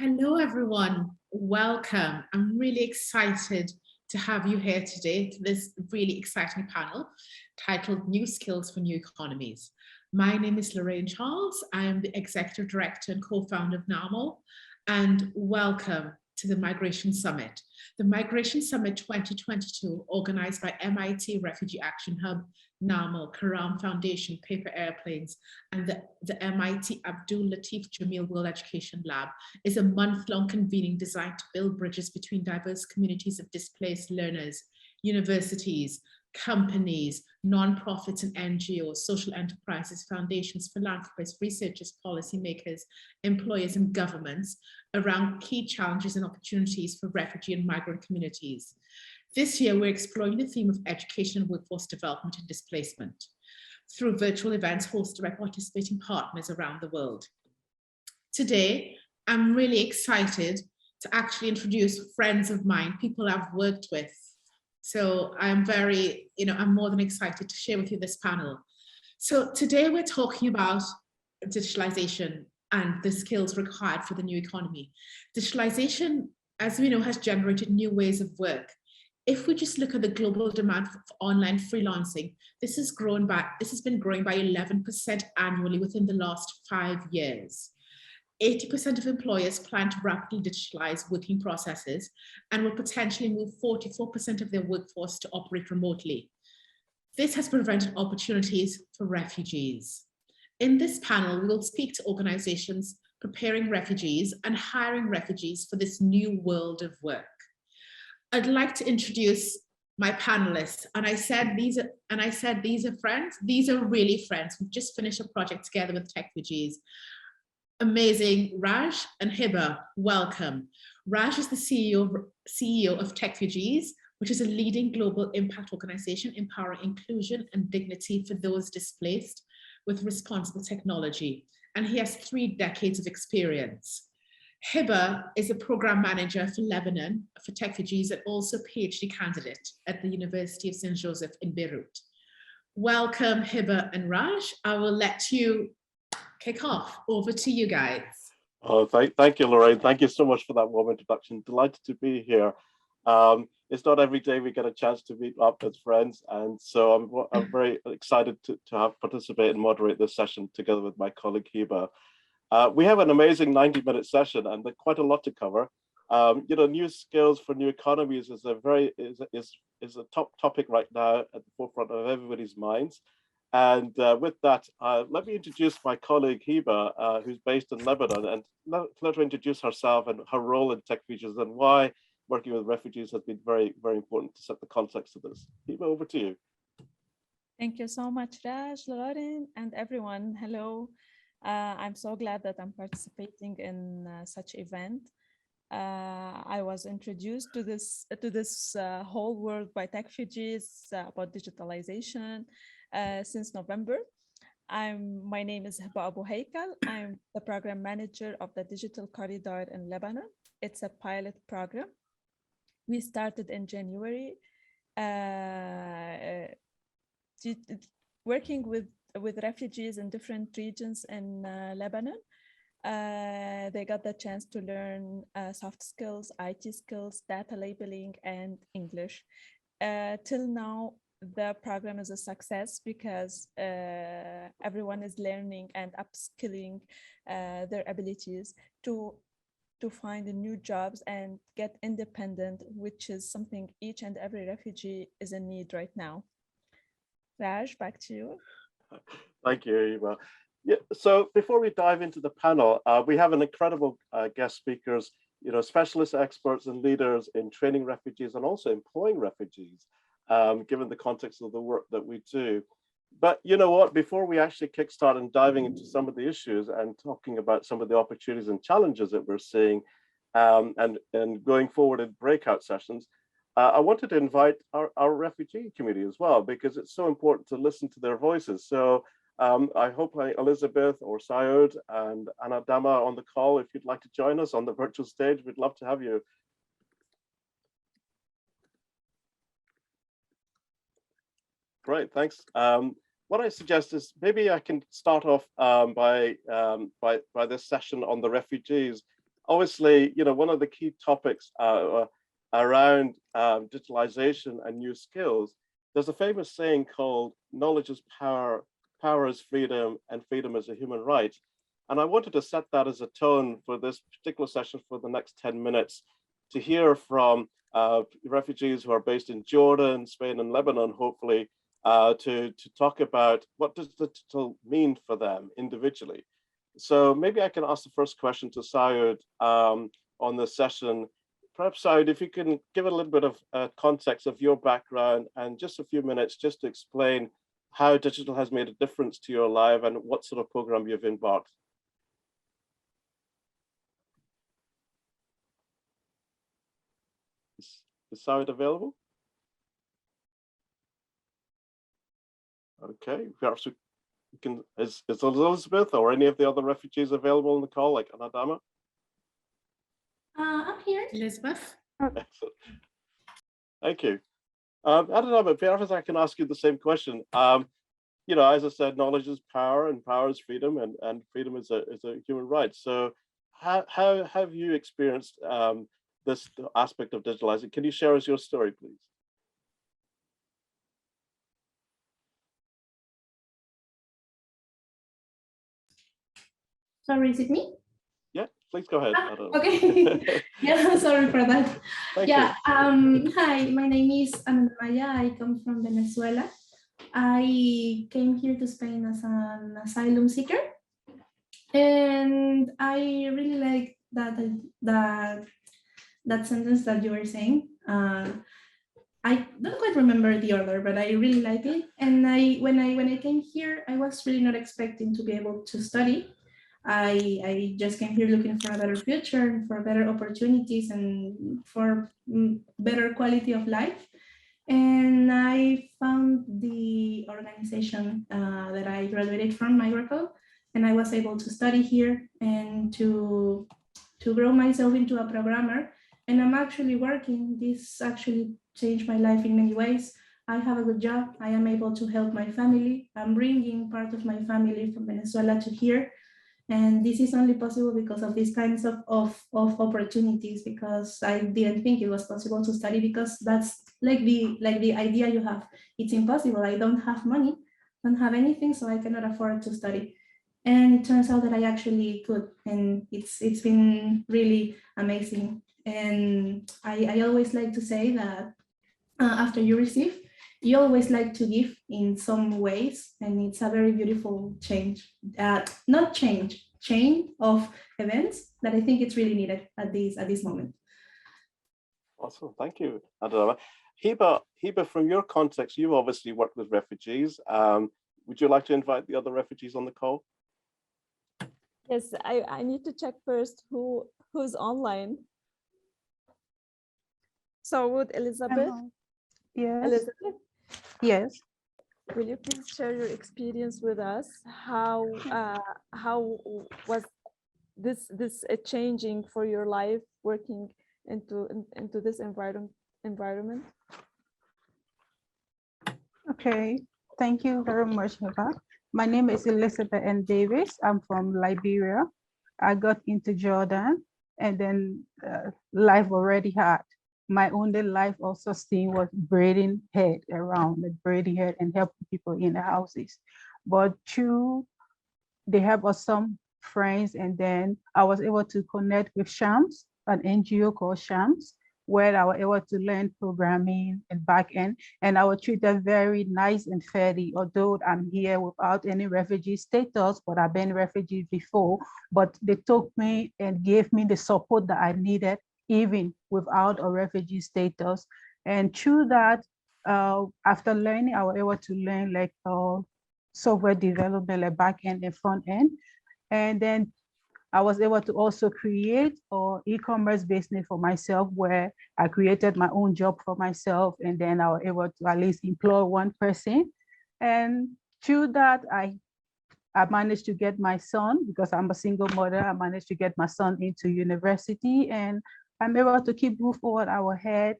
Hello, everyone. Welcome. I'm really excited to have you here today to this really exciting panel titled New Skills for New Economies. My name is Lorraine Charles. I am the Executive Director and co-founder of NAMO, and welcome to the Migration Summit. The Migration Summit 2022, organized by MIT Refugee Action Hub, NAMO, Karam Foundation, Paper Airplanes, and the MIT Abdul Latif Jameel World Education Lab, is a month-long convening designed to build bridges between diverse communities of displaced learners, universities, companies, non-profits and NGOs, social enterprises, foundations, philanthropists, researchers, policymakers, employers, and governments around key challenges and opportunities for refugee and migrant communities. This year, we're exploring the theme of education and workforce development and displacement through virtual events hosted by participating partners around the world. Today, I'm really excited to actually introduce friends of mine, people I've worked with. So I'm I'm more than excited to share with you this panel. So today we're talking about digitalization and the skills required for the new economy. Digitalization, as we know, has generated new ways of work. If we just look at the global demand for online freelancing, this has been growing by 11% annually within the last 5 years. 80% of employers plan to rapidly digitalize working processes and will potentially move 44% of their workforce to operate remotely. This has presented opportunities for refugees. In this panel, we will speak to organizations preparing refugees and hiring refugees for this new world of work. I'd like to introduce my panelists, and I said these are friends. These are really friends. We've just finished a project together with Tech Refugees. Amazing. Raj and Hiba, welcome. Raj is the CEO of Tech Refugees, which is a leading global impact organization empowering inclusion and dignity for those displaced with responsible technology. And he has 3 decades of experience. Hiba is a program manager for Lebanon for Tech Refugees and also a PhD candidate at the University of St. Joseph in Beirut. Welcome, Hiba and Raj. I will let you kick off. Over to you guys. Oh, thank you, Lorraine. Thank you so much for that warm introduction. Delighted to be here. It's not every day we get a chance to meet up with friends, and so I'm very excited to have participate and moderate this session together with my colleague Hiba. We have an amazing 90-minute session, and there's quite a lot to cover. New skills for new economies is a top topic right now at the forefront of everybody's minds. And with that, let me introduce my colleague Hiba, who's based in Lebanon, and let her introduce herself and her role in Tech Refugees and why working with refugees has been very, very important to set the context of this. Hiba, over to you. Thank you so much, Raj, Lauren, and everyone. Hello. I'm so glad that I'm participating in such event. I was introduced to this whole world by Tech Refugees about digitalization since November. My name is Hiba Abu Haykal. I'm the program manager of the Digital Corridor in Lebanon. It's a pilot program. We started in January, working with refugees in different regions in Lebanon. They got the chance to learn soft skills, IT skills, data labeling, and English. Till now, the program is a success because everyone is learning and upskilling their abilities to find new jobs and get independent, which is something each and every refugee is in need right now. Raj, back to you. Thank you, Hiba. Yeah, so before we dive into the panel, we have an incredible guest speakers, specialist experts and leaders in training refugees and also employing refugees, given the context of the work that we do. But you know what, before we actually kickstart and diving into some of the issues and talking about some of the opportunities and challenges that we're seeing and going forward in breakout sessions, I wanted to invite our refugee community as well, because it's so important to listen to their voices. So I hope Elizabeth or Souad and Anandamaya on the call, if you'd like to join us on the virtual stage, we'd love to have you. Great, thanks. What I suggest is maybe I can start off by this session on the refugees obviously, one of the key topics around digitalization and new skills, there's a famous saying called knowledge is power, power is freedom, and freedom is a human right. And I wanted to set that as a tone for this particular session for the next 10 minutes to hear from refugees who are based in Jordan, Spain, and Lebanon, hopefully, to talk about what does digital mean for them individually. So maybe I can ask the first question to Souad on the session. Perhaps, Souad, if you can give a little bit of context of your background and just a few minutes just to explain how digital has made a difference to your life and what sort of program you've embarked. Is Souad available? Okay, perhaps we can, is Elizabeth or any of the other refugees available on the call, like Anandamaya? I'm here. Elizabeth? Excellent. Thank you. Anandamaya, perhaps I can ask you the same question. As I said, knowledge is power and power is freedom, and freedom is a human right. So how have you experienced this aspect of digitalizing? Can you share us your story, please? Sorry, is it me? Yeah, please go ahead. Okay. Yeah, sorry for that. Thank yeah. you. Hi, my name is Anandamaya. I come from Venezuela. I came here to Spain as an asylum seeker, and I really like that sentence that you were saying. I don't quite remember the order, but I really like it. And when I came here, I was really not expecting to be able to study. I just came here looking for a better future, for better opportunities, and for better quality of life. And I found the organization that I graduated from, Migracle, and I was able to study here and to grow myself into a programmer. And I'm actually working. This actually changed my life in many ways. I have a good job. I am able to help my family. I'm bringing part of my family from Venezuela to here. And this is only possible because of these kinds of opportunities, because I didn't think it was possible to study, because that's like the idea you have. It's impossible. I don't have money, don't have anything, so I cannot afford to study. And it turns out that I actually could, and it's been really amazing. And I always like to say that after you receive, you always like to give in some ways, and it's a very beautiful change. Not change, chain of events that I think it's really needed at this moment. Awesome, thank you, Anandamaya. Hiba, from your context, you obviously work with refugees. Would you like to invite the other refugees on the call? Yes, I need to check first who's online. So would Elizabeth? Yes. Elizabeth? Yes. Will you please share your experience with us? How was this changing for your life working into this environment? Okay. Thank you very much, Eva. My name is Elizabeth N. Davis. I'm from Liberia. I got into Jordan, and then life already had. My only life also seen was braiding head around, like braiding head and helping people in the houses. But through they have some friends, and then I was able to connect with Chams, an NGO called Chams, where I was able to learn programming and backend, and I was treated very nice and fairly, although I'm here without any refugee status, but I've been refugee before, but they took me and gave me the support that I needed, even without a refugee status. And through that, after learning, I was able to learn like software development, like back end and front end. And then I was able to also create an e-commerce business for myself, where I created my own job for myself. And then I was able to at least employ one person. And through that, I managed to get my son, because I'm a single mother, I managed to get my son into university, and I'm able to keep roof over our head,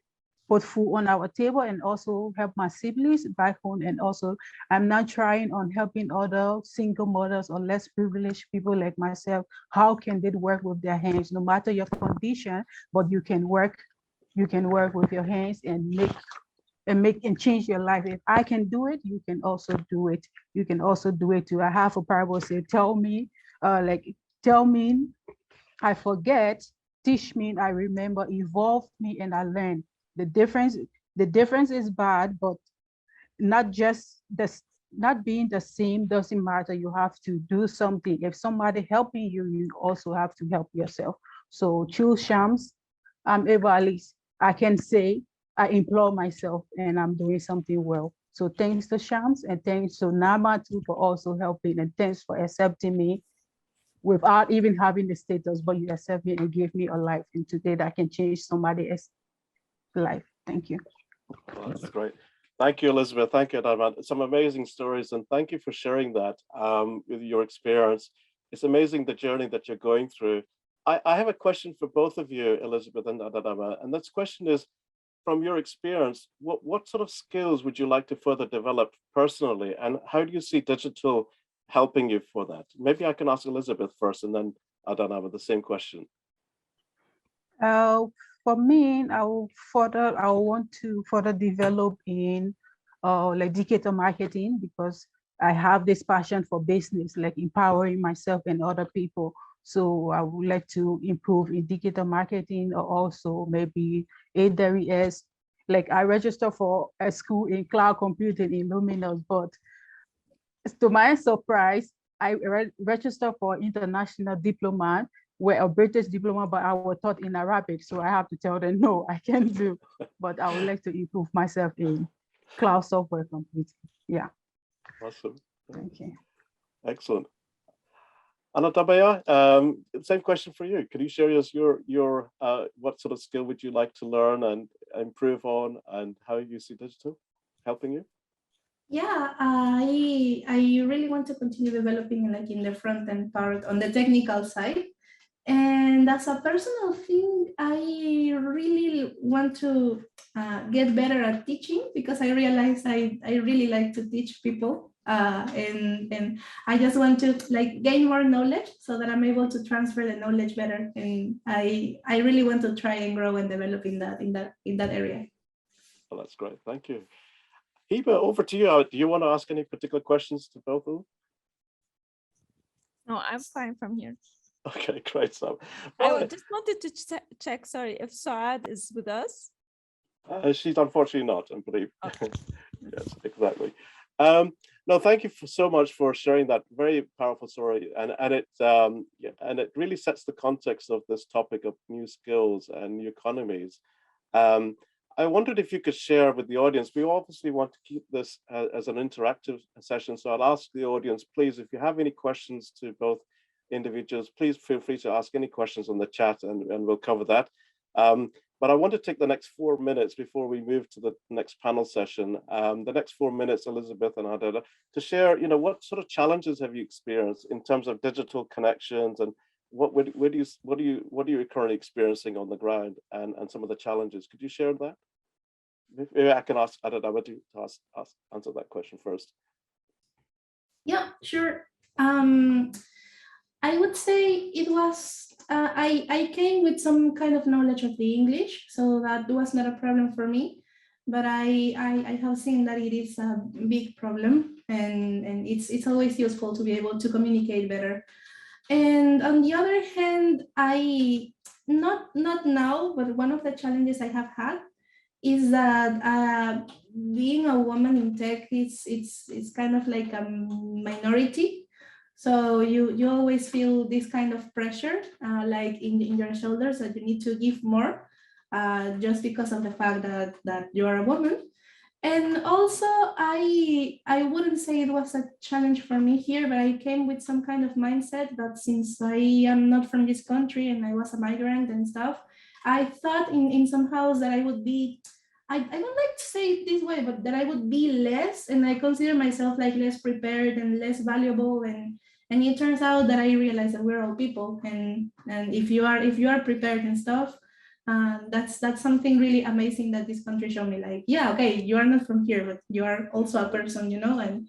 put food on our table and also help my siblings back home. And also I'm now trying on helping other single mothers or less privileged people like myself. How can they work with their hands, no matter your condition, but you can work with your hands and make and change your life. If I can do it, you can also do it. You can also do it too. I have a parable say, tell me, I forget, teach me, I remember, evolve me, and I learn. The difference is bad, but not just this, not being the same doesn't matter. You have to do something. If somebody helping you, you also have to help yourself. So choose Chams. I'm able, at least I can say I employ myself and I'm doing something well. So thanks to Chams and thanks to Nama too for also helping, and thanks for accepting me without even having the status, but you accept me and give me a life, and today that can change somebody else's life. Thank you. Well, that's great. Thank you, Elizabeth. Thank you, Armand. Some amazing stories, and thank you for sharing that with your experience. It's amazing the journey that you're going through. I have a question for both of you, Elizabeth and Anandamaya, and this question is, from your experience, what sort of skills would you like to further develop personally, and how do you see digital helping you for that? Maybe I can ask Elizabeth first, and then Anandamaya the same question. For me, I want to further develop in like digital marketing, because I have this passion for business, like empowering myself and other people. So I would like to improve in digital marketing, or also maybe AWS. Like I registered for a school in cloud computing in Luminous, but to my surprise, I registered for international diploma, where a British diploma, but I was taught in Arabic. So I have to tell them, no, I can't do, but I would like to improve myself in cloud software computing. Yeah. Awesome. Thank you. Excellent. Anandamaya, same question for you. Could you share us your what sort of skill would you like to learn and improve on, and how you see digital helping you? Yeah, I really want to continue developing like in the front end part on the technical side. And as a personal thing, I really want to get better at teaching, because I realize I really like to teach people. And I just want to like gain more knowledge so that I'm able to transfer the knowledge better. And I really want to try and grow and develop in that area. Well, that's great. Thank you. Hiba, over to you. Do you want to ask any particular questions to both of them? No, I'm fine from here. Okay, great stuff. I just wanted to check, sorry, if Souad is with us. She's unfortunately not, I believe. Okay. Yes, exactly. No, thank you so much for sharing that very powerful story, and it really sets the context of this topic of new skills and new economies. I wondered if you could share with the audience. We obviously want to keep this as an interactive session, so I'll ask the audience, please, if you have any questions to both individuals, please feel free to ask any questions on the chat, and we'll cover that. But I want to take the next 4 minutes before we move to the next panel session. The next 4 minutes, Elizabeth and Adela, to share, what sort of challenges have you experienced in terms of digital connections, and what are you currently experiencing on the ground, and some of the challenges? Could you share that? Maybe I can ask Adela to answer that question first. Yeah, sure. I would say it was, I came with some kind of knowledge of the English, so that was not a problem for me. But I have seen that it is a big problem, and it's always useful to be able to communicate better. And on the other hand, not now, but one of the challenges I have had is that being a woman in tech, it's kind of like a minority. So you always feel this kind of pressure, like in your shoulders, that you need to give more, just because of the fact that you are a woman. And also, I wouldn't say it was a challenge for me here, but I came with some kind of mindset that since I am not from this country and I was a migrant and stuff, I thought in somehow that I would be, I don't like to say it this way, but that I would be less, and I consider myself like less prepared and less valuable. And it turns out that I realized that we're all people, and if you are prepared and stuff, That's something really amazing that this country showed me. Like, yeah, okay, you are not from here, but you are also a person, and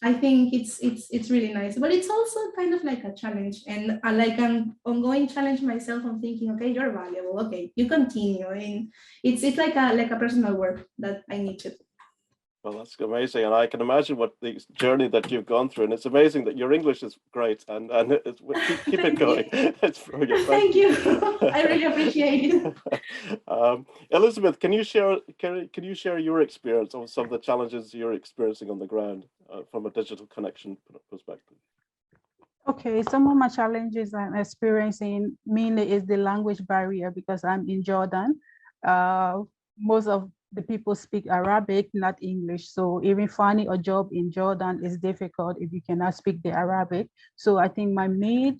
I think it's really nice. But it's also kind of like a challenge, and like an ongoing challenge myself. I'm thinking, okay, you're valuable. Okay, you continue, and it's like a personal work that I need to. Well, that's amazing, and I can imagine what the journey that you've gone through, and it's amazing that your English is great, and it's, keep it going. It's brilliant. Thank you. I really appreciate it. Elizabeth, can you share your experience of some of the challenges you're experiencing on the ground from a digital connection perspective? Okay, some of my challenges I'm experiencing mainly is the language barrier because I'm in Jordan. Most of the people speak Arabic, not English. So even finding a job in Jordan is difficult if you cannot speak the Arabic. So I think my main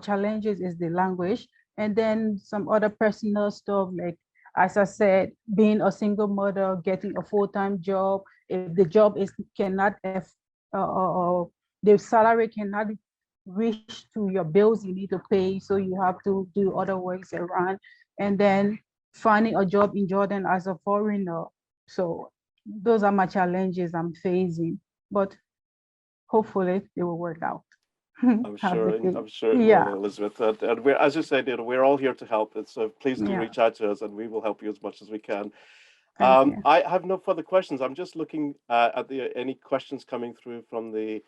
challenges is the language. And then some other personal stuff, like, as I said, being a single mother, getting a full-time job. If the job cannot, the salary cannot reach to your bills you need to pay, so you have to do other works around. And then finding a job in Jordan as a foreigner. So those are my challenges I'm facing, but hopefully they will work out. I'm sure it will, Elizabeth. And we're, as you said, we're all here to help. And so please do reach out to us, and we will help you as much as we can. I have no further questions. I'm just looking at any questions coming through from the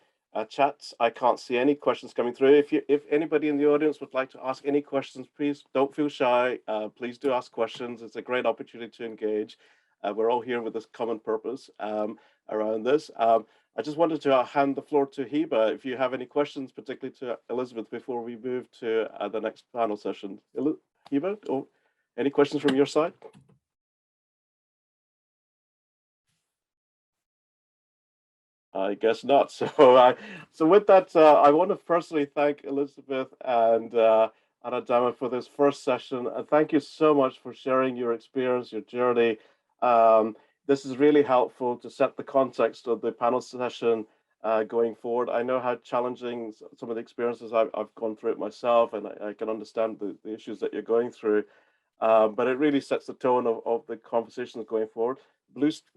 chats. I can't see any questions coming through. If anybody in the audience would like to ask any questions, please don't feel shy. Please do ask questions. It's a great opportunity to engage. We're all here with this common purpose around this. I just wanted to hand the floor to Hiba if you have any questions, particularly to Elizabeth, before we move to the next panel session. Hiba, any questions from your side? I guess not. So with that, I want to personally thank Elizabeth and Anandamaya for this first session. And thank you so much for sharing your experience, your journey. This is really helpful to set the context of the panel session going forward. I know how challenging some of the experiences I've gone through it myself, and I can understand the issues that you're going through. But it really sets the tone of the conversations going forward.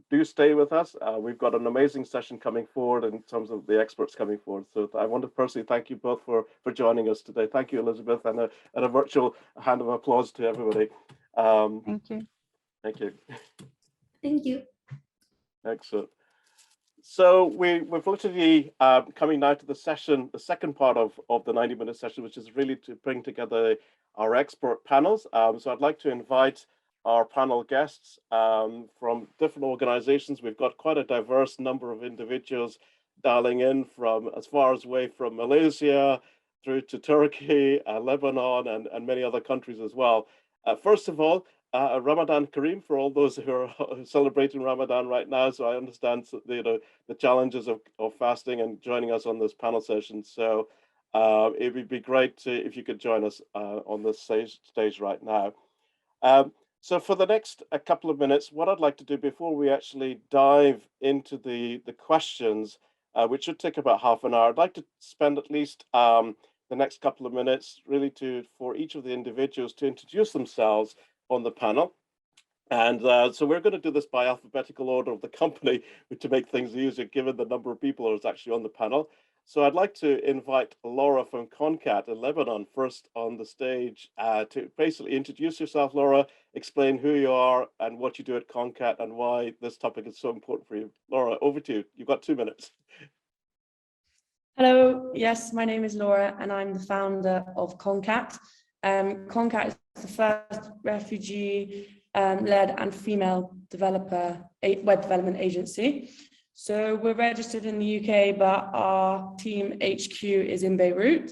Do stay with us. We've got an amazing session coming forward in terms of the experts coming forward. So I want to personally thank you both for joining us today. Thank you, Elizabeth, and a virtual hand of applause to everybody. Thank you. Thank you. Thank you. Excellent. So we've literally coming now to the session, the second part of the 90-minute session, which is really to bring together our expert panels. So I'd like to invite our panel guests from different organizations. We've got quite a diverse number of individuals dialing in from as far away from Malaysia through to Turkey, Lebanon, and many other countries as well. First of all, Ramadan Kareem for all those who are celebrating Ramadan right now. So I understand the challenges of fasting and joining us on this panel session. So it would be great if you could join us on this stage right now. So for the next couple of minutes, what I'd like to do before we actually dive into the questions, which should take about half an hour, I'd like to spend at least the next couple of minutes really for each of the individuals to introduce themselves on the panel. And so we're going to do this by alphabetical order of the company to make things easier, given the number of people who are actually on the panel. So I'd like to invite Laura from CONCAT in Lebanon first on the stage to basically introduce yourself, Laura, explain who you are and what you do at CONCAT and why this topic is so important for you. Laura, over to you. You've got 2 minutes. Hello, yes, my name is Laura and I'm the founder of CONCAT. CONCAT is the first refugee-led and female developer web development agency. So we're registered in the UK, but our team HQ is in Beirut.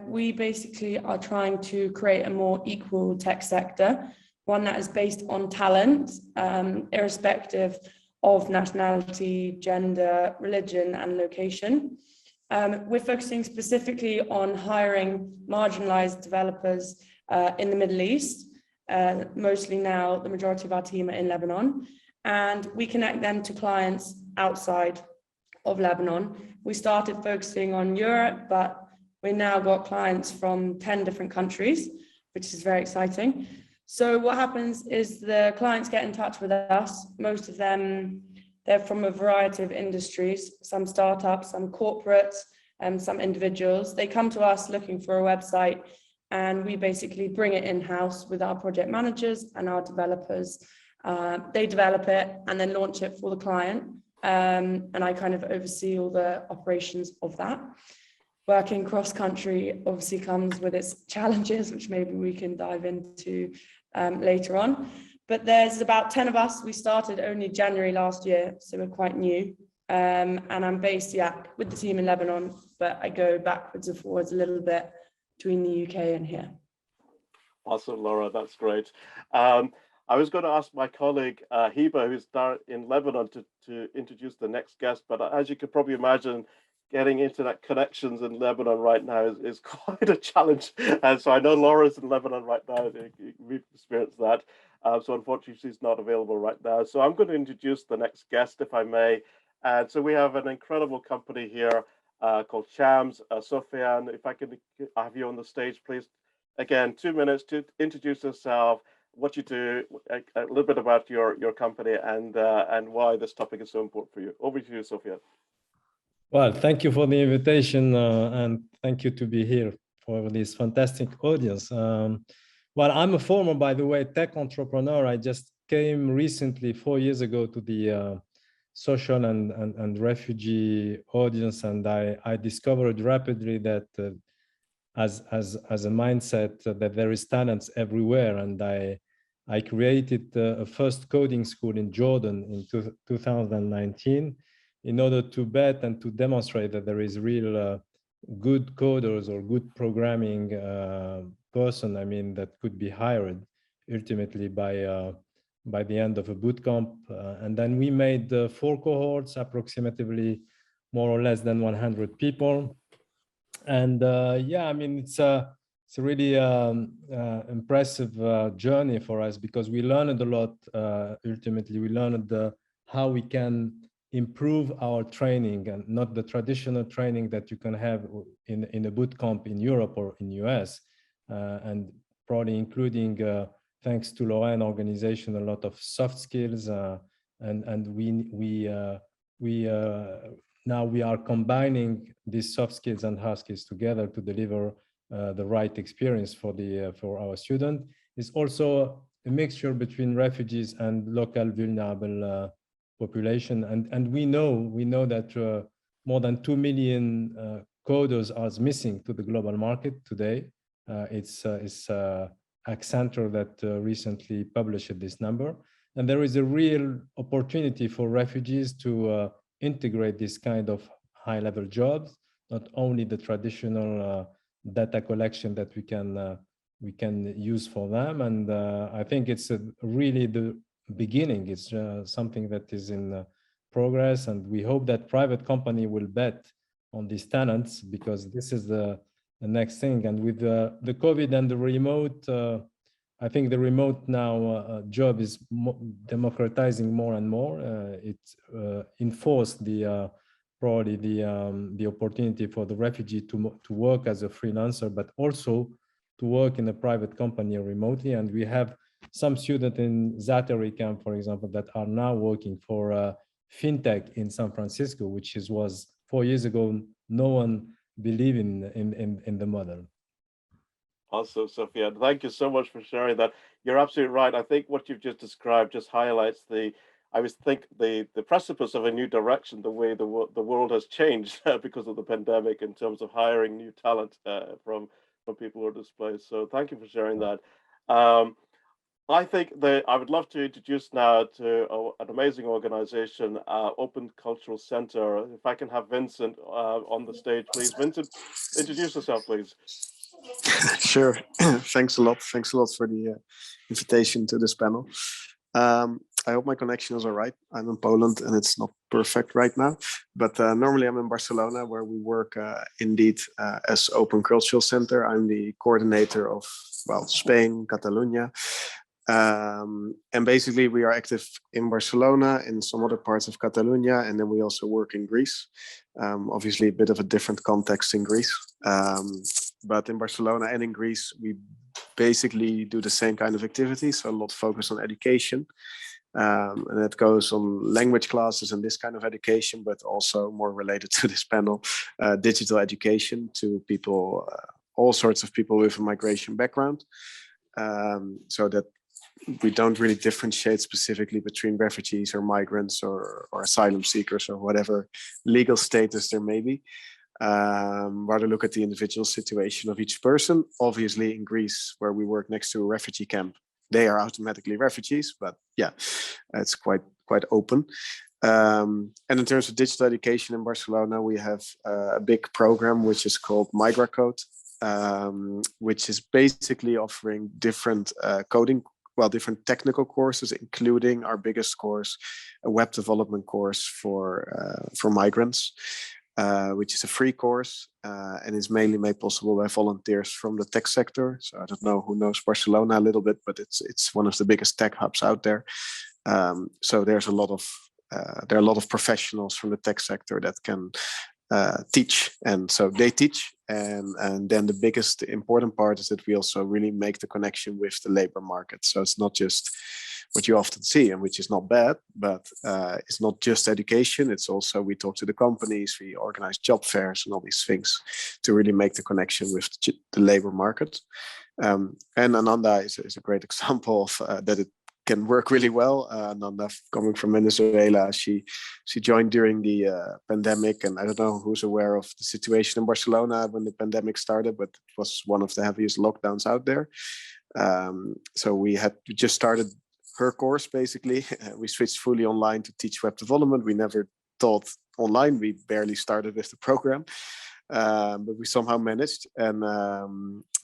We basically are trying to create a more equal tech sector, one that is based on talent, irrespective of nationality, gender, religion, and location. We're focusing specifically on hiring marginalized developers in the Middle East. Mostly now, the majority of our team are in Lebanon, and we connect them to clients outside of Lebanon. We started focusing on Europe, but we now got clients from 10 different countries, which is very exciting. So what happens is the clients get in touch with us. Most of them, they're from a variety of industries, some startups, some corporates, and some individuals. They come to us looking for a website, and we basically bring it in-house with our project managers and our developers. They develop it and then launch it for the client. And I kind of oversee all the operations of that. Working cross-country obviously comes with its challenges, which maybe we can dive into later on. But there's about 10 of us. We started only January last year, so we're quite new. And I'm based, with the team in Lebanon, but I go backwards and forwards a little bit between the UK and here. Awesome, Laura, that's great. I was going to ask my colleague, Hiba, who's in Lebanon, to introduce the next guest, but as you could probably imagine, getting internet connections in Lebanon right now is quite a challenge. And so I know Laura's in Lebanon right now, we've experienced that. So unfortunately, she's not available right now. So I'm going to introduce the next guest, if I may. And so we have an incredible company here called Chams. Sofiane, if I could have you on the stage, please. Again, 2 minutes to introduce yourself, what you do, a little bit about your company, and why this topic is so important for you. Over to you, Sofiane. Well, thank you for the invitation, and thank you to be here for this fantastic audience. Well, I'm a former, by the way, tech entrepreneur. I just came recently, 4 years ago, to the social and refugee audience, and I discovered rapidly that as a mindset that there is talents everywhere, and I created a first coding school in Jordan in 2019 in order to bet and to demonstrate that there is real good coders or good programming person, I mean, that could be hired ultimately by the end of a bootcamp. And then we made 4 cohorts, approximately more or less than 100 people. And yeah, I mean, it's a really impressive journey for us, because we learned a lot. Ultimately, we learned how we can improve our training, and not the traditional training that you can have in a boot camp in Europe or in US, and probably including, thanks to Lorraine organization, a lot of soft skills, and now we are combining these soft skills and hard skills together to deliver the right experience for our student. It's also a mixture between refugees and local vulnerable population, and we know that more than 2 million coders are missing to the global market today. It's Accenture that recently published this number, and there is a real opportunity for refugees to integrate this kind of high-level jobs, not only the traditional data collection that we can use for them. And I think it's really the beginning. It's something that is in progress, and we hope that private company will bet on these talents, because this is the next thing. And with the COVID and the remote, I think the remote now job is democratizing more and more. It enforced probably the opportunity for the refugee to work as a freelancer, but also to work in a private company remotely. And we have some students in Zaatari camp, for example, that are now working for fintech in San Francisco, which was 4 years ago, no one believed in the model. Awesome, Sophia. Thank you so much for sharing that. You're absolutely right. I think what you've just described just highlights the precipice of a new direction, the way the world has changed because of the pandemic in terms of hiring new talent from people who are displaced. So thank you for sharing that. I think that I would love to introduce now to an amazing organization, Open Cultural Center. If I can have Vincent on the stage, please. Vincent, introduce yourself, please. Sure. Thanks a lot. Thanks a lot for the invitation to this panel. I hope my connection is all right. I'm in Poland and it's not perfect right now, but normally I'm in Barcelona, where we work indeed as Open Cultural Center. I'm the coordinator of, well, Spain, Catalonia. And basically we are active in Barcelona, in some other parts of Catalonia, and then we also work in Greece. Obviously a bit of a different context in Greece. But in Barcelona and in Greece, we basically do the same kind of activities, so a lot focused on education. And that goes on language classes and this kind of education, but also more related to this panel, digital education to people, all sorts of people with a migration background. So that we don't really differentiate specifically between refugees or migrants or asylum seekers or whatever legal status there may be. Rather look at the individual situation of each person. Obviously in Greece, where we work next to a refugee camp, they are automatically refugees, but yeah, it's quite open. And in terms of digital education in Barcelona, we have a big program which is called MigraCode, which is basically offering different different technical courses, including our biggest course, a web development course for migrants, which is a free course and is mainly made possible by volunteers from the tech sector. So I don't know who knows Barcelona a little bit, but it's one of the biggest tech hubs out there. So there's there are a lot of professionals from the tech sector that can teach, and so they teach, and then the biggest important part is that we also really make the connection with the labor market. So it's not just what you often see, and which is not bad, but it's not just education. It's also, we talk to the companies, we organize job fairs and all these things to really make the connection with the labor market. And Ananda is a great example of that it can work really well. Ananda, coming from Venezuela, she joined during the pandemic, and I don't know who's aware of the situation in Barcelona when the pandemic started, but it was one of the heaviest lockdowns out there. So we just started her course, basically. We switched fully online to teach web development. We never taught online. We barely started with the program, but we somehow managed. And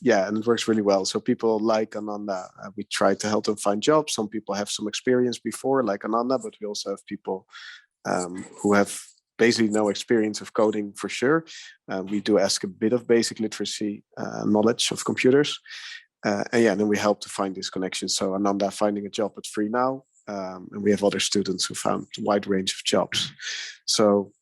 and it works really well. So people like Ananda, we try to help them find jobs. Some people have some experience before, like Ananda, but we also have people who have basically no experience of coding for sure. We do ask a bit of basic literacy knowledge of computers. And then we help to find these connections. So Ananda finding a job at Free Now, and we have other students who found a wide range of jobs. So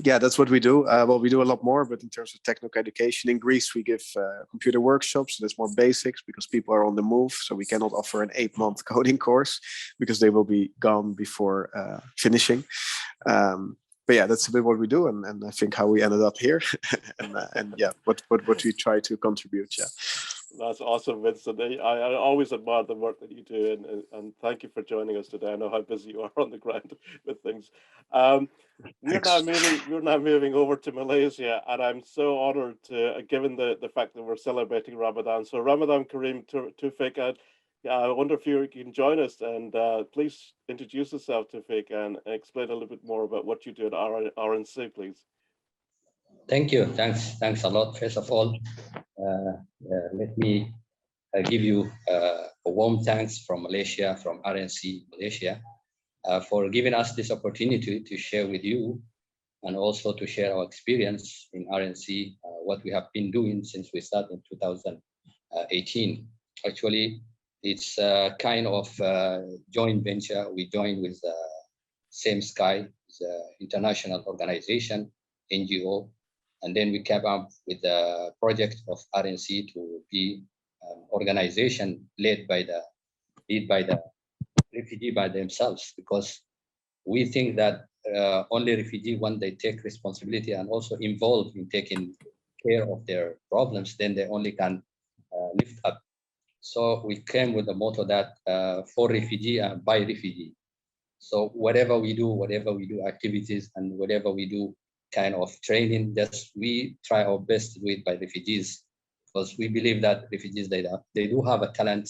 yeah, that's what we do. Well, we do a lot more, but in terms of technical education in Greece, we give computer workshops. So that's more basics because people are on the move. So we cannot offer an 8-month coding course because they will be gone before finishing. But yeah, that's a bit what we do, and I think how we ended up here, and yeah, what we try to contribute. Yeah. That's awesome, Vincent. I always admire the work that you do, and thank you for joining us today. I know how busy you are on the ground with things. We're now moving over to Malaysia, and I'm so honored to, given the fact that we're celebrating Ramadan. So Ramadan Kareem, Taufeeq. I wonder if you can join us, and please introduce yourself, Taufeeq, and explain a little bit more about what you do at RNC, please. Thank you. Thanks a lot. First of all, let me give you a warm thanks from Malaysia, from RNC Malaysia, for giving us this opportunity to share with you and also to share our experience in RNC, what we have been doing since we started in 2018. Actually, it's a kind of joint venture. We joined with Same Sky, the international organization, NGO. And then we came up with the project of RNC to be an organization led by the refugee by themselves, because we think that only refugee, when they take responsibility and also involved in taking care of their problems, then they only can lift up. So we came with the motto that for refugee and by refugee. So whatever we do activities and whatever we do kind of training, just we try our best to do it by refugees, because we believe that refugees, they do have a talent,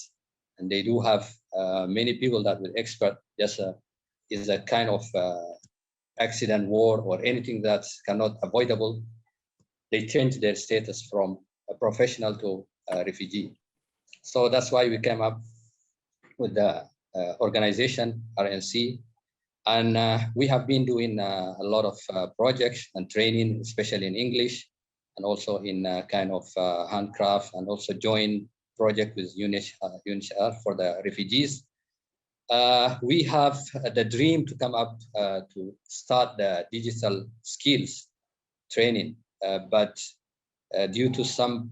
and they do have many people that will expert. Just is a kind of accident, war, or anything that's cannot avoidable, they change their status from a professional to a refugee. So that's why we came up with the organization RNC. And we have been doing a lot of projects and training, especially in English, and also in kind of handcraft, and also joint project with UNHCR for the refugees. We have the dream to come up to start the digital skills training, but due to some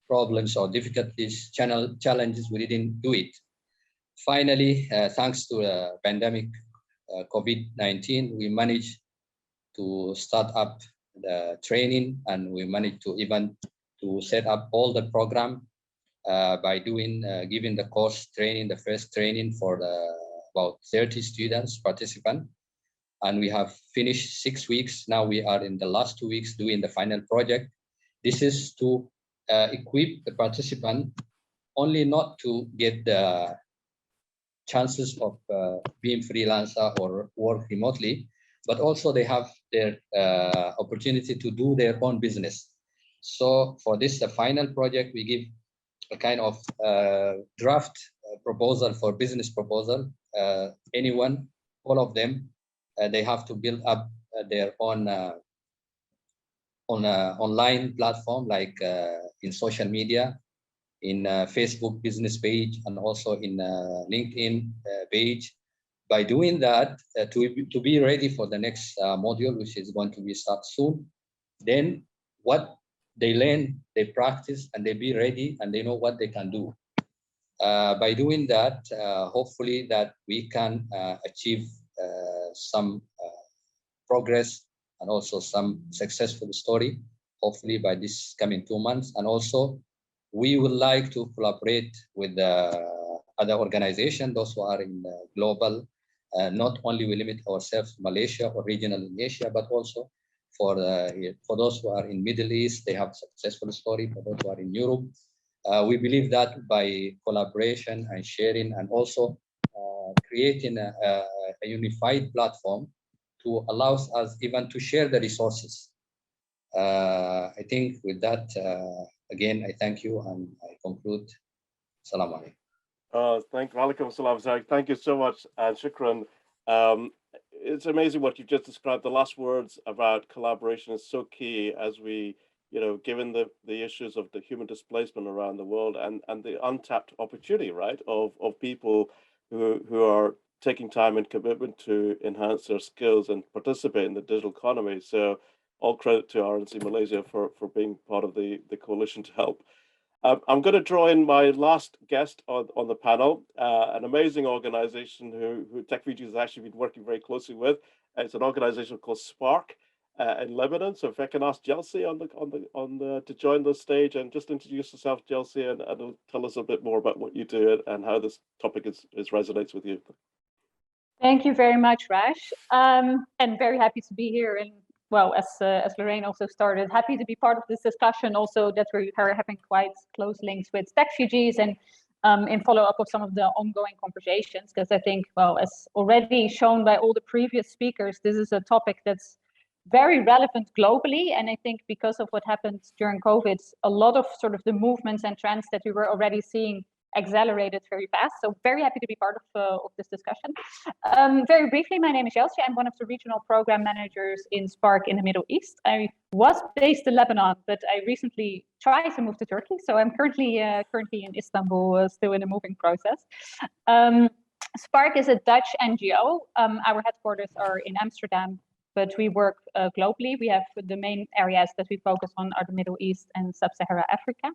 problems or difficulties, challenges, we didn't do it. Finally, thanks to the pandemic, COVID-19, we managed to start up the training, and we managed to even to set up all the program by doing giving the course training, the first training for about 30 students participant, and we have finished 6 weeks. Now we are in the last 2 weeks doing the final project. This is to equip the participant only not to get the chances of being freelancer or work remotely, but also they have their opportunity to do their own business. So for this, the final project, we give a kind of draft proposal for business proposal. Anyone, all of them, they have to build up their own online platform, like in social media, in Facebook business page, and also in LinkedIn page. By doing that, to be ready for the next module, which is going to be start soon, then what they learn, they practice, and they be ready, and they know what they can do. By doing that, hopefully that we can achieve some progress and also some successful story, hopefully by this coming 2 months. And also, we would like to collaborate with other organizations, those who are in global. Not only we limit ourselves to Malaysia or regional in Asia, but also for those who are in Middle East, they have successful story. For those who are in Europe, we believe that by collaboration and sharing, and also creating a unified platform to allow us even to share the resources. I think with that, again, I thank you and I conclude. Salam alaikum. Walaikum salam. Thank you so much, and shukran. It's amazing what you've just described. The last words about collaboration is so key as we, given the issues of the human displacement around the world, and the untapped opportunity, right, of people who are taking time and commitment to enhance their skills and participate in the digital economy. So all credit to RNC Malaysia for being part of the coalition to help. I'm going to draw in my last guest on the panel, an amazing organization who Refugee has actually been working very closely with. It's an organization called Spark in Lebanon. So if I can ask Jeltsje to join the stage and just introduce yourself, Jeltsje, and tell us a bit more about what you do and how this topic resonates with you. Thank you very much, Raj, and very happy to be here. And well, as Lorraine also started, happy to be part of this discussion. Also, that we are having quite close links with refugees and in follow-up of some of the ongoing conversations, because I think, well, as already shown by all the previous speakers, this is a topic that's very relevant globally. And I think because of what happened during COVID, a lot of sort of the movements and trends that we were already seeing accelerated very fast. So very happy to be part of this discussion. Very briefly, my name is Jeltsje. I'm one of the regional program managers in Spark in the Middle East. I was based in Lebanon, but I recently tried to move to Turkey. So I'm currently in Istanbul, still in a moving process. Spark is a Dutch NGO. Our headquarters are in Amsterdam, but we work globally. We have the main areas that we focus on are the Middle East and Sub-Saharan Africa.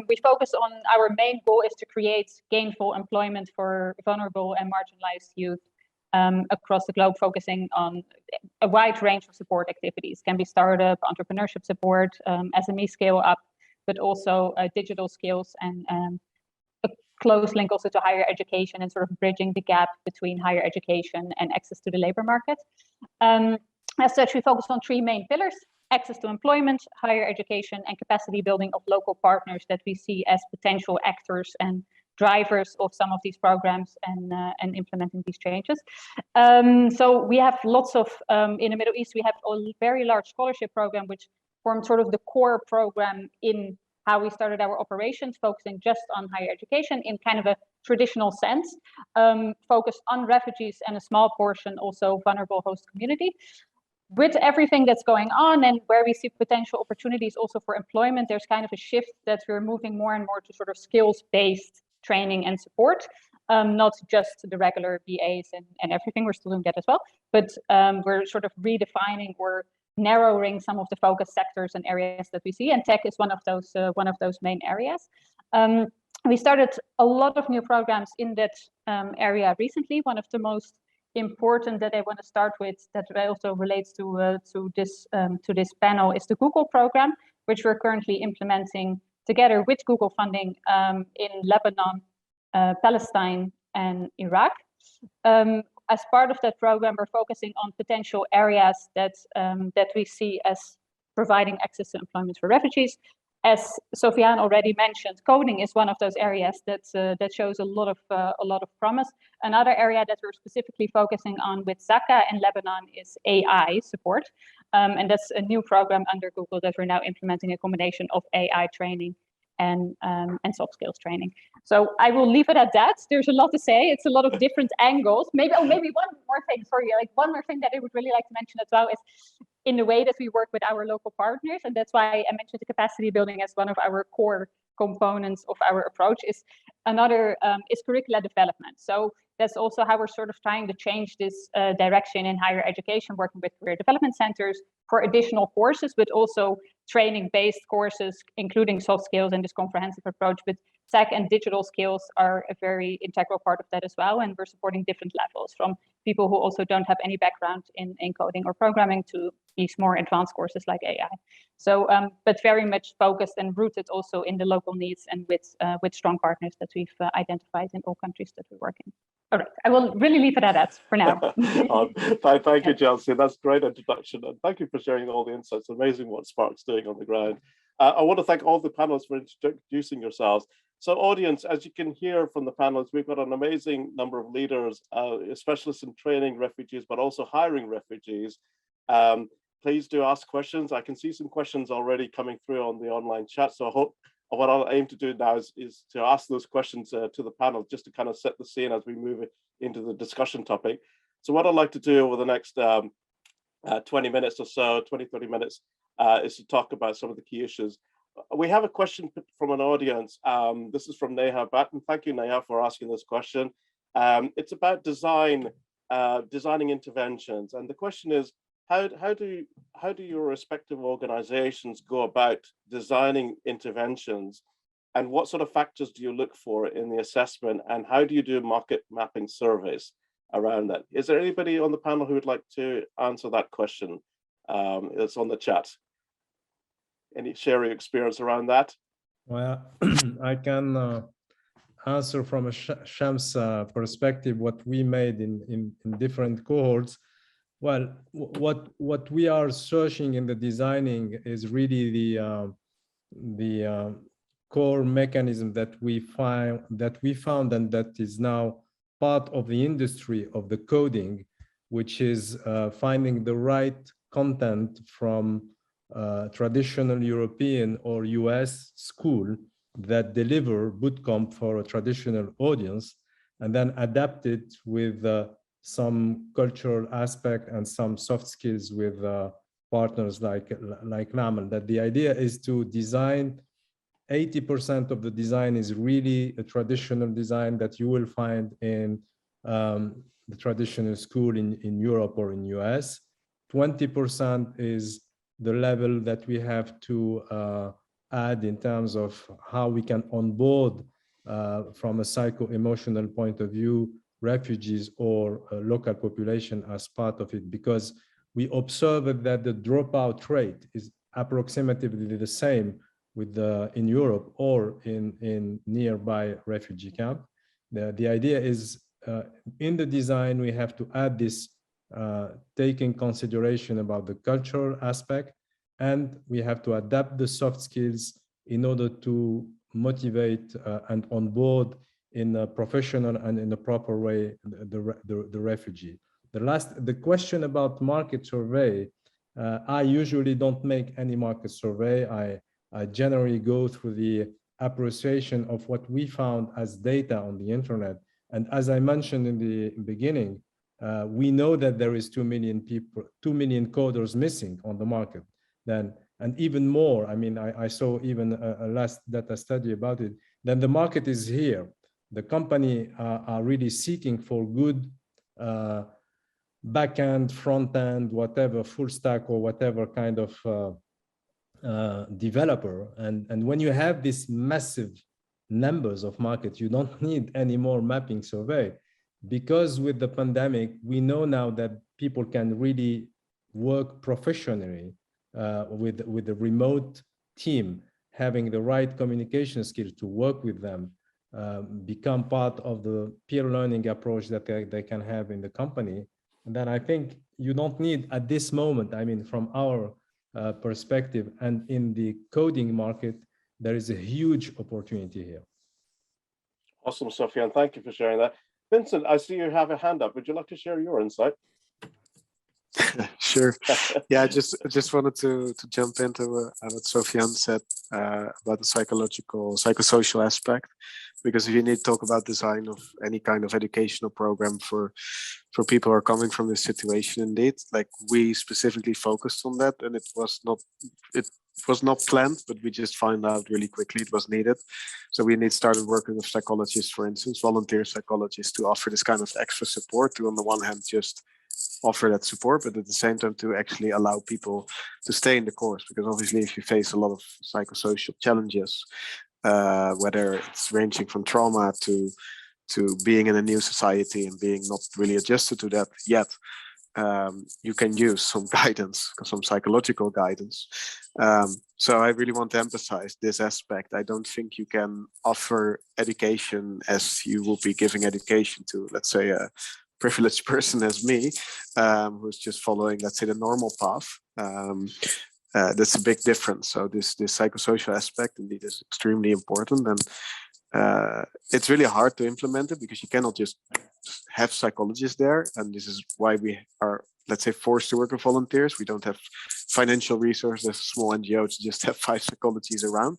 We focus on, our main goal is to create gainful employment for vulnerable and marginalized youth across the globe, focusing on a wide range of support activities. Can be startup, entrepreneurship support, SME scale up, but also digital skills and a close link also to higher education and sort of bridging the gap between higher education and access to the labor market. As such, we focus on 3 main pillars: access to employment, higher education, and capacity building of local partners that we see as potential actors and drivers of some of these programs and implementing these changes. So we have lots of, in the Middle East, we have a very large scholarship program, which formed sort of the core program in how we started our operations, focusing just on higher education in kind of a traditional sense, focused on refugees and a small portion also vulnerable host community. With everything that's going on and where we see potential opportunities also for employment, there's kind of a shift that we're moving more and more to sort of skills-based training and support, not just the regular BAs and everything. We're still doing that as well, but we're sort of redefining or narrowing some of the focus sectors and areas that we see, and tech is one of those main areas. We started a lot of new programs in that area recently. One of the most important that I want to start with, that also relates to this panel, is the Google program, which we're currently implementing together with Google funding in Lebanon, Palestine, and Iraq. As part of that program, we're focusing on potential areas that we see as providing access to employment for refugees. As Sofiane already mentioned, coding is one of those areas that shows a lot of promise. Another area that we're specifically focusing on with Zaka in Lebanon is AI support, and that's a new program under Google that we're now implementing, a combination of AI training and soft skills training. So I will leave it at that. There's a lot to say. It's a lot of different angles. Maybe one more thing. Sorry, one more thing that I would really like to mention as well is in the way that we work with our local partners, and that's why I mentioned the capacity building as one of our core components of our approach. Is another is curricula development. So that's also how we're sort of trying to change this direction in higher education, working with career development centers for additional courses, but also training-based courses, including soft skills and this comprehensive approach. But tech and digital skills are a very integral part of that as well. And we're supporting different levels, from people who also don't have any background in coding or programming to these more advanced courses like AI. So, but very much focused and rooted also in the local needs and with strong partners that we've identified in all countries that we work in. All right, I will really leave it at that for now. Thank you, Jeltsje. That's a great introduction. And thank you for sharing all the insights. Amazing what Spark's doing on the ground. I want to thank all the panelists for introducing yourselves. So audience, as you can hear from the panelists, we've got an amazing number of leaders, specialists in training refugees, but also hiring refugees. Please do ask questions. I can see some questions already coming through on the online chat. So I hope what I'll aim to do now is to ask those questions to the panel, just to kind of set the scene as we move into the discussion topic. So what I'd like to do over the next 20 minutes or so, 20, 30 minutes, is to talk about some of the key issues. We have a question from an audience. This is from Neha Batten. Thank you, Neha, for asking this question. It's about designing interventions. And the question is, how do your respective organizations go about designing interventions, and what sort of factors do you look for in the assessment, and how do you do market mapping surveys around that? Is there anybody on the panel who would like to answer that question? It's on the chat. Any share your experience around that? Well, I can answer from a Chams perspective what we made in different cohorts. Well, what we are searching in the designing is really the core mechanism that we found and that is now part of the industry of the coding, which is finding the right content from traditional European or US school that deliver bootcamp for a traditional audience, and then adapt it with some cultural aspect and some soft skills with partners like Lamal. That the idea is to design 80% of the design is really a traditional design that you will find in the traditional school in Europe or in US. 20% is the level that we have to add in terms of how we can onboard from a psycho-emotional point of view refugees or local population as part of it, because we observed that the dropout rate is approximately the same with in Europe or in nearby refugee camp. The idea is in the design we have to add this taking consideration about the cultural aspect, and we have to adapt the soft skills in order to motivate and onboard in a professional and in a proper way the refugee. The question about market survey, I usually don't make any market survey. I generally go through the appreciation of what we found as data on the internet. And as I mentioned in the beginning, we know that there is 2 million people, 2 million coders missing on the market. And even more, I mean, I saw even a last data study about it, then the market is here. The company are really seeking for good back-end, front-end, whatever, full stack or whatever kind of developer. And when you have these massive numbers of markets, you don't need any more mapping survey, because with the pandemic, we know now that people can really work professionally with the remote team, having the right communication skills to work with them, become part of the peer learning approach that they can have in the company. And then I think you don't need at this moment, I mean, from our perspective and in the coding market, there is a huge opportunity here. Awesome, Sofiane. Thank you for sharing that. Vincent, I see you have a hand up. Would you like to share your insight? Sure. Yeah, I just wanted to jump into what Sofiane said about the psychosocial aspect, because if you need to talk about design of any kind of educational program for people who are coming from this situation, indeed, like we specifically focused on that, and it was not planned, but we just found out really quickly it was needed. So we started working with psychologists, for instance, volunteer psychologists, to offer this kind of extra support to, on the one hand, just offer that support, but at the same time to actually allow people to stay in the course, because obviously if you face a lot of psychosocial challenges, whether it's ranging from trauma to being in a new society and being not really adjusted to that yet, you can use some guidance, some psychological guidance. So I really want to emphasize this aspect. I don't think you can offer education as you will be giving education to, let's say, a privileged person as me, who's just following, let's say, the normal path. That's a big difference. So this psychosocial aspect indeed is extremely important, and it's really hard to implement it because you cannot just have psychologists there. And this is why we are, let's say, forced to work with volunteers. We don't have financial resources as a small NGO to just have 5 psychologists around.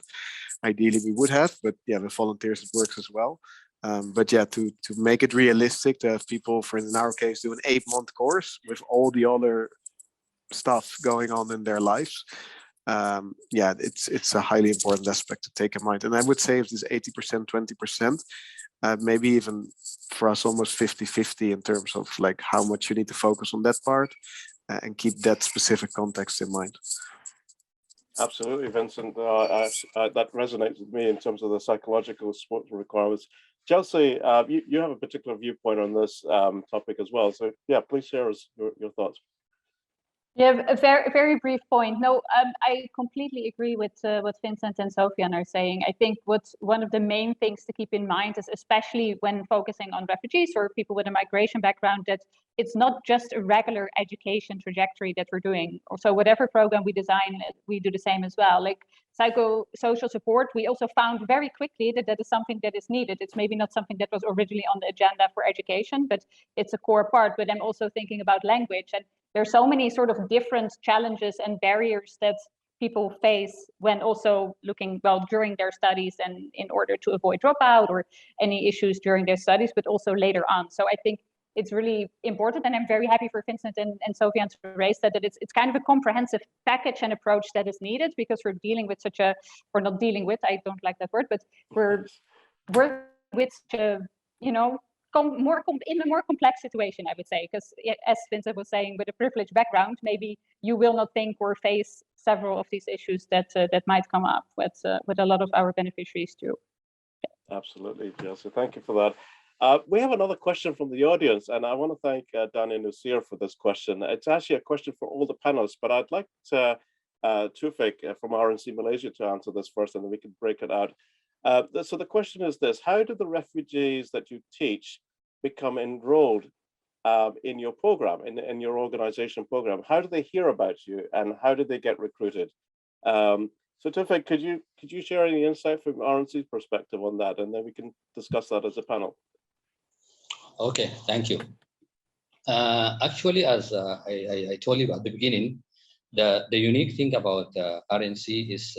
Ideally we would have, but yeah, with volunteers it works as well. But yeah, to make it realistic, to have people, for in our case, do an 8-month course with all the other stuff going on in their lives. Yeah, it's a highly important aspect to take in mind. And I would say if this 80%, 20%, maybe even for us almost 50-50 in terms of like how much you need to focus on that part and keep that specific context in mind. Absolutely, Vincent. That resonates with me in terms of the psychological support requirements. Jeltsje, you have a particular viewpoint on this topic as well. So yeah, please share us your thoughts. Yeah, a very brief point. No, I completely agree with what Vincent and Sofiane are saying. I think what's one of the main things to keep in mind is, especially when focusing on refugees or people with a migration background, that it's not just a regular education trajectory that we're doing. So whatever program we design, we do the same as well. Like psychosocial support, we also found very quickly that that is something that is needed. It's maybe not something that was originally on the agenda for education, but it's a core part. But I'm also thinking about language, and there's so many sort of different challenges and barriers that people face when also looking, well, during their studies and in order to avoid dropout or any issues during their studies, but also later on. So I think it's really important, and I'm very happy for Vincent and Sofiane to raise that it's kind of a comprehensive package and approach that is needed, because we're dealing with such a, or not dealing with, I don't like that word, but we're with such a, you know, in a more complex situation, I would say, because as Vincent was saying, with a privileged background, maybe you will not think or face several of these issues that that might come up with a lot of our beneficiaries too. Absolutely, Jeltsje. Thank you for that. We have another question from the audience, and I want to thank Danny and Nasir for this question. It's actually a question for all the panelists, but I'd like Taufeeq from RNC Malaysia to answer this first, and then we can break it out. So the question is this: how do the refugees that you teach become enrolled in your program, in your organization program? How do they hear about you, and how do they get recruited? So Taufeeq, could you share any insight from RNC's perspective on that, and then we can discuss that as a panel? Okay, thank you. Actually, as I told you at the beginning, the unique thing about RNC is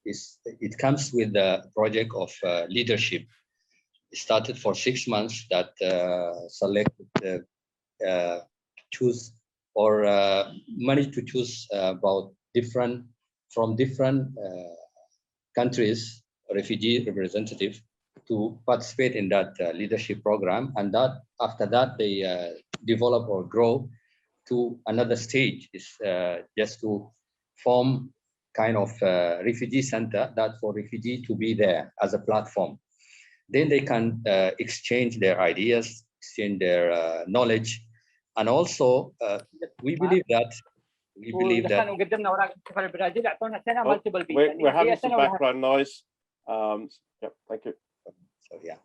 it comes with the project of leadership. It started for 6 months that selected choose or managed to choose about from different countries, refugee representative, to participate in that leadership program, and that after that they develop or grow to another stage, is just to form kind of refugee center that for refugee to be there as a platform. Then they can exchange their ideas, exchange their knowledge, and also we believe that we're having some background noise. Yep, thank you. So yeah,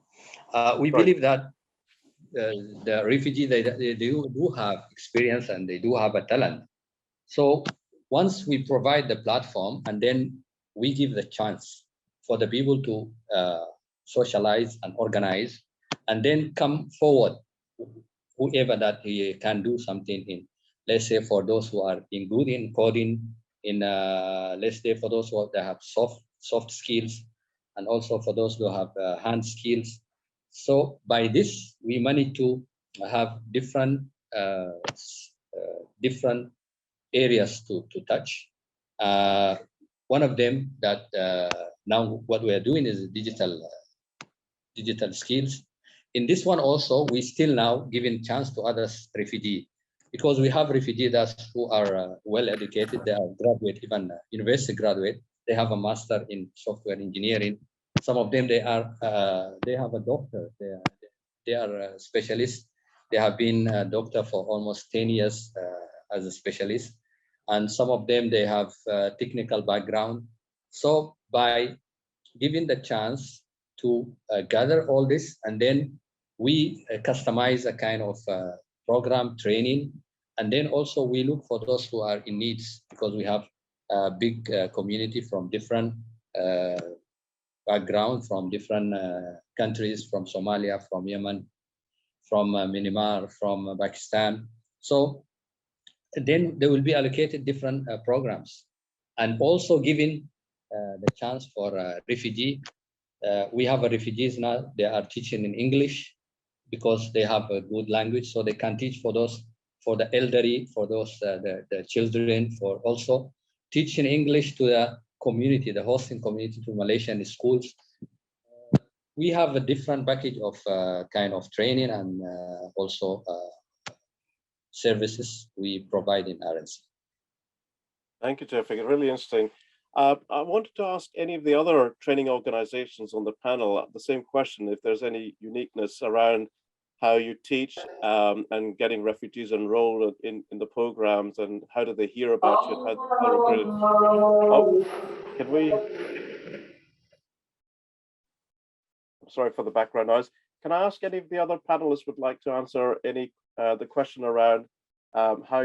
we believe that the refugee, they do have experience and they do have a talent. So once we provide the platform and then we give the chance for the people to socialize and organize and then come forward, whoever that he can do something in, let's say for those who are in good in coding, in let's say for those who have soft skills, and also for those who have hand skills. So by this, we manage to have different different areas to touch. One of them that now what we are doing is digital skills. In this one also, we still now giving chance to others refugee, because we have refugees who are well educated. They are graduate, even university graduate. They have a master in software engineering. Some of them they have a doctor. They are specialists. They have been a doctor for almost 10 years as a specialist, and some of them they have technical background. So by giving the chance to gather all this, and then we customize a kind of program training, and then also we look for those who are in needs, because we have a big community from different background, from different countries, from Somalia, from Yemen, from Myanmar, from Pakistan. So then they will be allocated different programs, and also giving the chance for refugee. We have refugees now, they are teaching in English because they have a good language, so they can teach for those, for the elderly, for those the children, for also teaching English to the community, the hosting community, to Malaysian schools. We have a different package of kind of training and also services we provide in RNC. Thank you, Taufeeq. Really interesting. I wanted to ask any of the other training organizations on the panel the same question, if there's any uniqueness around how you teach and getting refugees enrolled in the programs, and how do they hear about you, and how recruited. Oh, can we? I'm sorry for the background noise. Can I ask any of the other panelists would like to answer any the question around how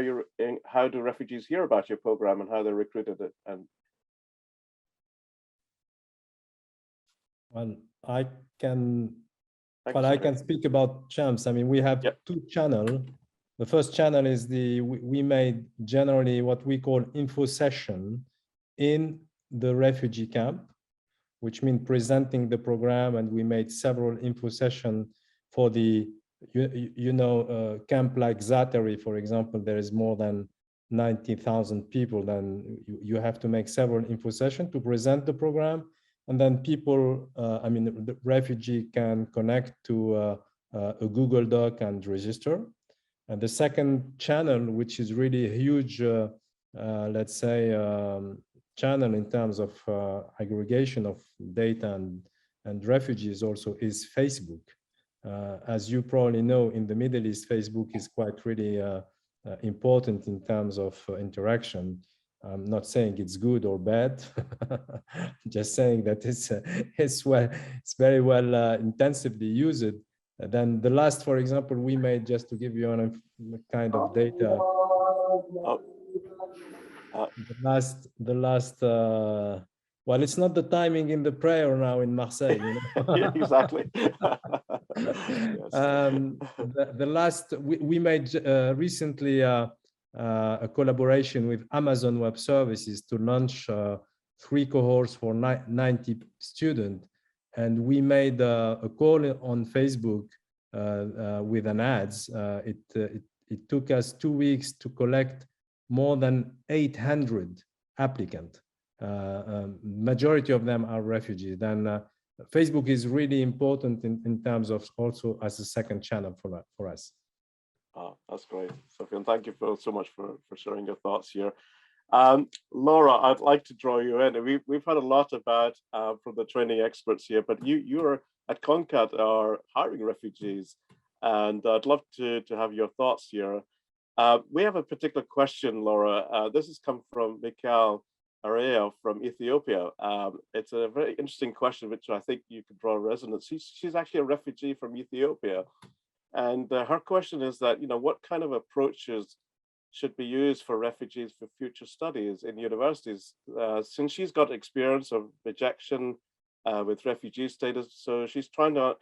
do refugees hear about your program and how they're recruited it? And well, I can speak about Chams. I mean, we have two channels. The first channel is we made generally what we call info session in the refugee camp, which means presenting the program, and we made several info sessions for the camp like Zatari, for example. There is more than 90,000 people. Then you have to make several info sessions to present the program. And then people, the refugee can connect to a Google Doc and register. And the second channel, which is really a huge, let's say, channel in terms of aggregation of data and refugees also, is Facebook. As you probably know, in the Middle East, Facebook is quite really important in terms of interaction. I'm not saying it's good or bad, just saying that it's very well intensively used. Then the last, for example, we made, just to give you a kind of data. The last. Well, it's not the timing in the prayer now in Marseille. Yeah, exactly. The last we made recently. A collaboration with Amazon Web Services to launch 3 cohorts for 90 students. And we made a call on Facebook with an ads. It took us 2 weeks to collect more than 800 applicants. Majority of them are refugees. Then Facebook is really important in terms of also as a second channel for us. Oh, that's great, Sofiane. Thank you so much for sharing your thoughts here. Laura, I'd like to draw you in. We've had a lot about from the training experts here, but you're at CONCAT are hiring refugees, and I'd love to have your thoughts here. We have a particular question, Laura. This has come from Mikhail Area from Ethiopia. It's a very interesting question, which I think you could draw resonance. She's actually a refugee from Ethiopia. And her question is that, what kind of approaches should be used for refugees for future studies in universities? Since she's got experience of rejection with refugee status, so she's trying to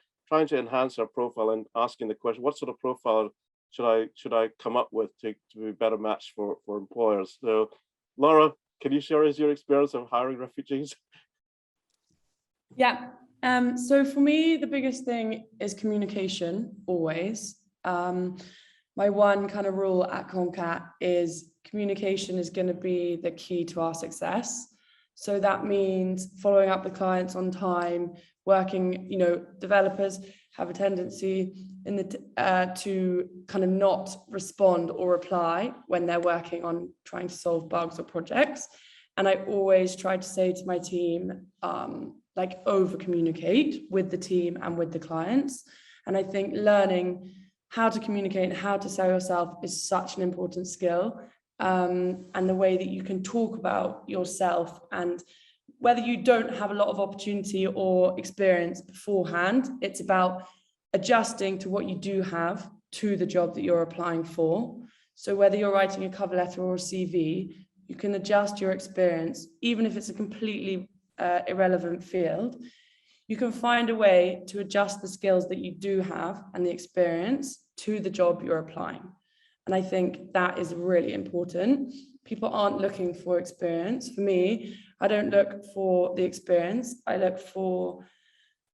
enhance her profile and asking the question, what sort of profile should I come up with to be a better match for employers? So, Laura, can you share your experience of hiring refugees? Yeah. So for me, the biggest thing is communication, always. My one kind of rule at CONCAT is communication is going to be the key to our success. So that means following up with clients on time, working, developers have a tendency to kind of not respond or reply when they're working on trying to solve bugs or projects. And I always try to say to my team, over communicate with the team and with the clients. And I think learning how to communicate and how to sell yourself is such an important skill. And the way that you can talk about yourself, and whether you don't have a lot of opportunity or experience beforehand, it's about adjusting to what you do have to the job that you're applying for. So whether you're writing a cover letter or a CV, you can adjust your experience, even if it's a completely irrelevant field. You can find a way to adjust the skills that you do have and the experience to the job you're applying. And I think that is really important. People aren't looking for experience. For me, I don't look for the experience. I look for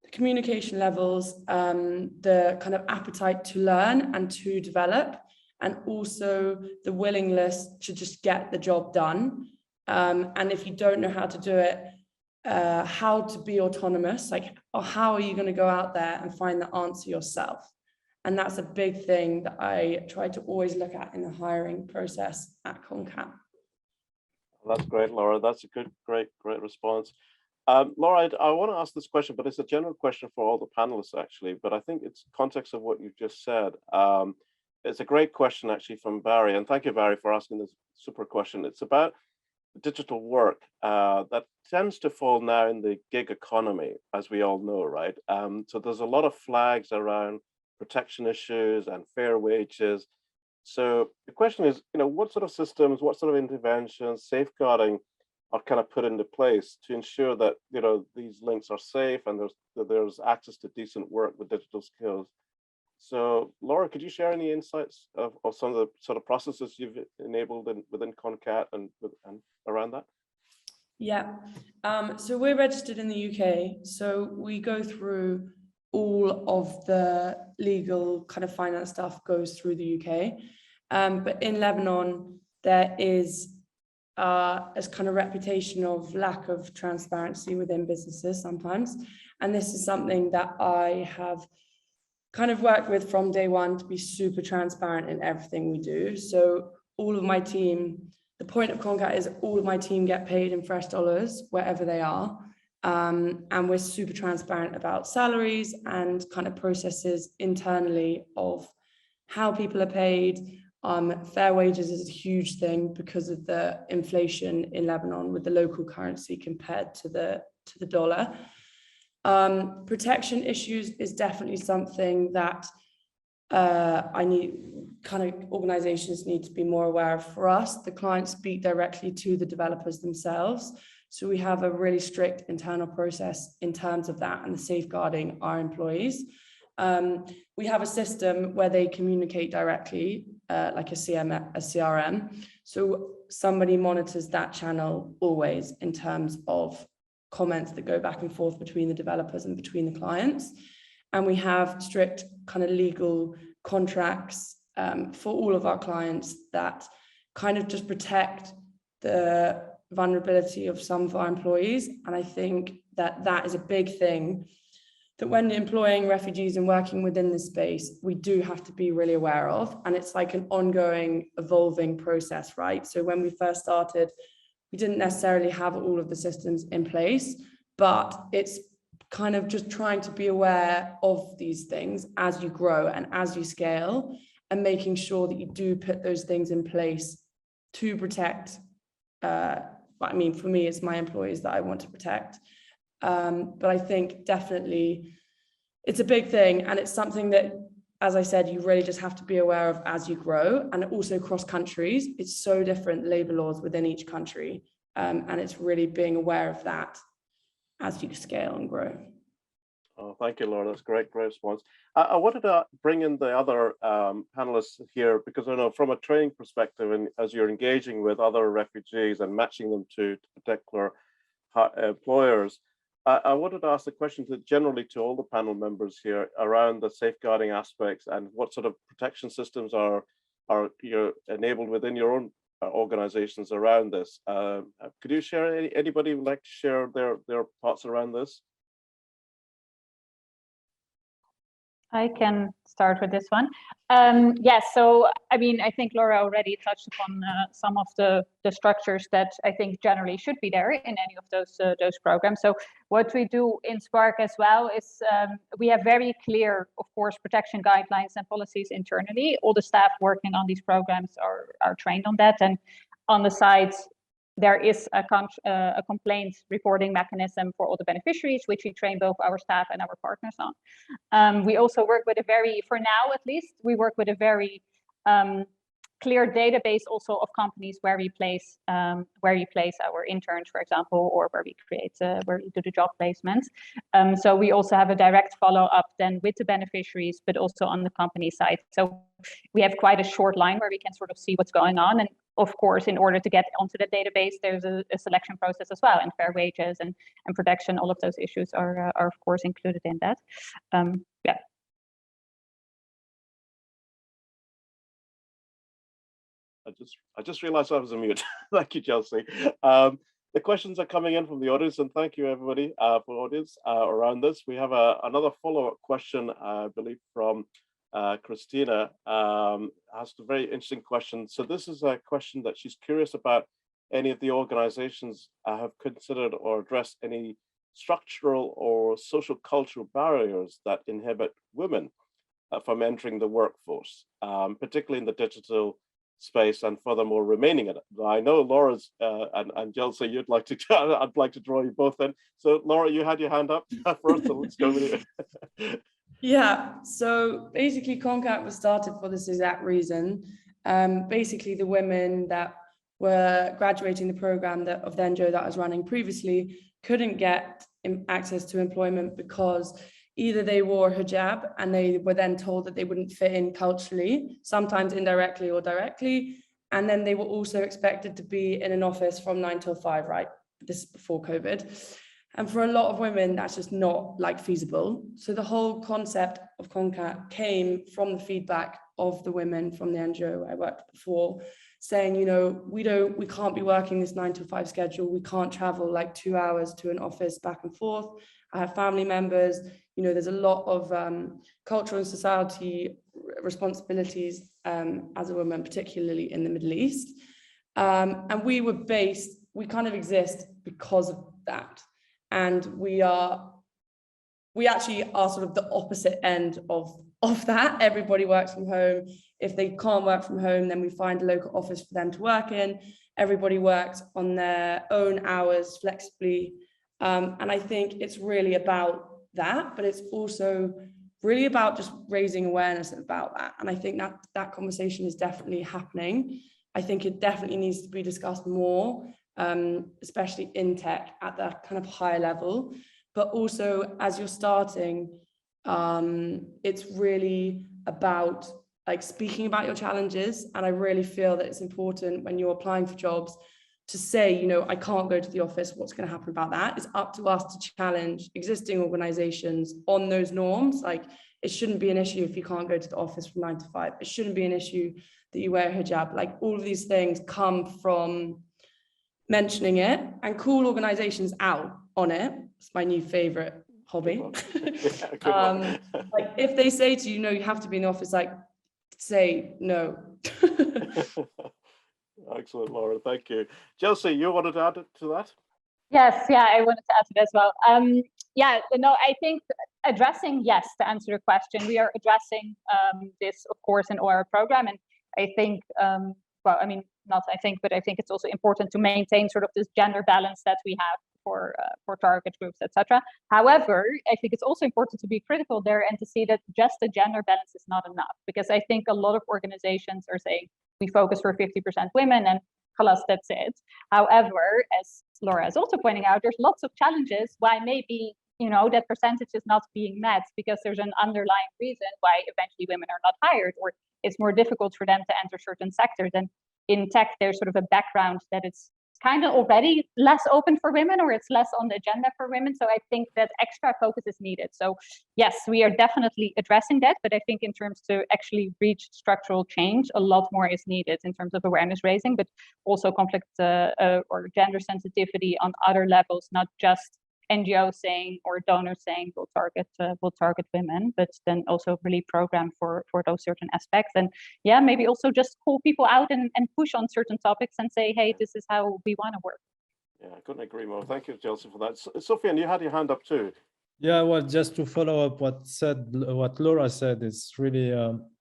the communication levels, the kind of appetite to learn and to develop, and also the willingness to just get the job done. And if you don't know how to do it, how to be autonomous, or how are you going to go out there and find the answer yourself? And that's a big thing that I try to always look at in the hiring process at CONCAT. That's great, Laura. That's a great response. Laura, I want to ask this question, but it's a general question for all the panelists, actually. But I think it's context of what you've just said. It's a great question, actually, from Barry. And thank you, Barry, for asking this super question. It's about digital work that tends to fall now in the gig economy, as we all know, right? So there's a lot of flags around protection issues and fair wages. So the question is, what sort of systems, what sort of interventions, safeguarding are kind of put into place to ensure that these links are safe and there's access to decent work with digital skills? So Laura, could you share any insights of some of the sort of processes you've enabled within CONCAT and around that? Yeah, so we're registered in the UK, so we go through all of the legal kind of finance stuff goes through the UK. But in Lebanon, there is a kind of reputation of lack of transparency within businesses sometimes. And this is something that I have kind of worked with from day one, to be super transparent in everything we do. So all of my team, the point of CONCAT is all of my team get paid in fresh dollars wherever they are. And we're super transparent about salaries and kind of processes internally of how people are paid. Fair wages is a huge thing because of the inflation in Lebanon with the local currency compared to the dollar. Protection issues is definitely something that organizations need to be more aware of. For us, the clients speak directly to the developers themselves. So we have a really strict internal process in terms of that and the safeguarding our employees. We have a system where they communicate directly, like a CRM. So somebody monitors that channel always in terms of comments that go back and forth between the developers and between the clients. And we have strict kind of legal contracts for all of our clients that kind of just protect the vulnerability of some of our employees. And I think that that is a big thing, that when employing refugees and working within this space, we do have to be really aware of. And it's like an ongoing, evolving process, right? So when we first started, we didn't necessarily have all of the systems in place, but it's kind of just trying to be aware of these things as you grow and as you scale, and making sure that you do put those things in place to protect. I mean, for me, it's my employees that I want to protect. But I think definitely it's a big thing, and it's something that, as I said, you really just have to be aware of as you grow, and also cross countries. It's so different, labor laws within each country, and it's really being aware of that as you scale and grow. Oh, thank you, Laura. That's great response. I wanted to bring in the other panelists here, because I know from a training perspective, and as you're engaging with other refugees and matching them to particular employers, I wanted to ask the question generally to all the panel members here around the safeguarding aspects and what sort of protection systems are enabled within your own organizations around this. Could you share, anybody would like to share their thoughts around this? I can start with this one. Yes, so I mean, I think Laura already touched upon some of the structures that I think generally should be there in any of those programs. So what we do in Spark as well is we have very clear, of course, protection guidelines and policies internally. All the staff working on these programs are trained on that, and on the side, there is a complaint reporting mechanism for all the beneficiaries, which we train both our staff and our partners on. We also work with for now at least, we work with a very clear database also of companies where we place our interns, for example, or where we do the job placements. So we also have a direct follow-up then with the beneficiaries, but also on the company side. So we have quite a short line where we can sort of see what's going on. And of course, in order to get onto the database, there's a selection process as well, and fair wages and protection. All of those issues are of course included in that. Yeah. I just realized I was on mute. Thank you, Jeltsje. The questions are coming in from the audience, and thank you everybody for the audience around this. We have another follow-up question, I believe, from Christina. Asked a very interesting question. So this is a question that she's curious about any of the organizations have considered or addressed any structural or social cultural barriers that inhibit women from entering the workforce, particularly in the digital space, and furthermore remaining in it. I know Laura's and Jeltsje, you'd like to. I'd like to draw you both in. So Laura, you had your hand up first, so let's go with you. Yeah, so basically CONCAT was started for this exact reason. Basically the women that were graduating the program of the NGO that I was running previously couldn't get access to employment because either they wore hijab and they were then told that they wouldn't fit in culturally, sometimes indirectly or directly. And then they were also expected to be in an office from 9 till 5, right? This is before COVID. And for a lot of women, that's just not like feasible. So the whole concept of CONCAT came from the feedback of the women from the NGO I worked before, saying, you know, we can't be working this 9 to 5 schedule. We can't travel like 2 hours to an office back and forth. I have family members, you know, there's a lot of cultural and society responsibilities as a woman, particularly in the Middle East. And we kind of exist because of that. And we actually are sort of the opposite end of that. Everybody works from home. If they can't work from home, then we find a local office for them to work in. Everybody works on their own hours flexibly. And I think it's really about that, but it's also really about just raising awareness about that. And I think that conversation is definitely happening. I think it definitely needs to be discussed more, especially in tech at that kind of higher level. But also as you're starting, it's really about like speaking about your challenges. And I really feel that it's important when you're applying for jobs to say, you know, I can't go to the office. What's going to happen about that? It's up to us to challenge existing organizations on those norms. Like it shouldn't be an issue if you can't go to the office from 9 to 5. It shouldn't be an issue that you wear a hijab. Like all of these things come from mentioning it and call organizations out on it. It's my new favorite hobby. Like if they say to you, no, you have to be in the office, like say no. Excellent, Laura, thank you. Jeltsje, you wanted to add to that? Yes, yeah, I wanted to add to that as well. Yeah, no, I think addressing, yes, to answer your question, we are addressing this, of course, in our program. And I think, well, I mean, not I think, but I think it's also important to maintain sort of this gender balance that we have for target groups, etc. However, I think it's also important to be critical there and to see that just the gender balance is not enough, because I think a lot of organizations are saying we focus for 50% women and halas, that's it. However, as Laura is also pointing out, there's lots of challenges why maybe, you know, that percentage is not being met because there's an underlying reason why eventually women are not hired, or it's more difficult for them to enter certain sectors. And in tech, there's sort of a background that it's kind of already less open for women, or it's less on the agenda for women. So I think that extra focus is needed. So yes, we are definitely addressing that, but I think in terms to actually reach structural change, a lot more is needed in terms of awareness raising, but also conflict or gender sensitivity on other levels, not just NGOs saying or donors saying we'll target women, but then also really program for those certain aspects. And yeah, maybe also just call people out and push on certain topics and say, hey, this is how we want to work. Yeah, I couldn't agree more. Thank you, Jeltsje, for that. Sofiane, you had your hand up too. Yeah, well, just to follow up what Laura said, it's really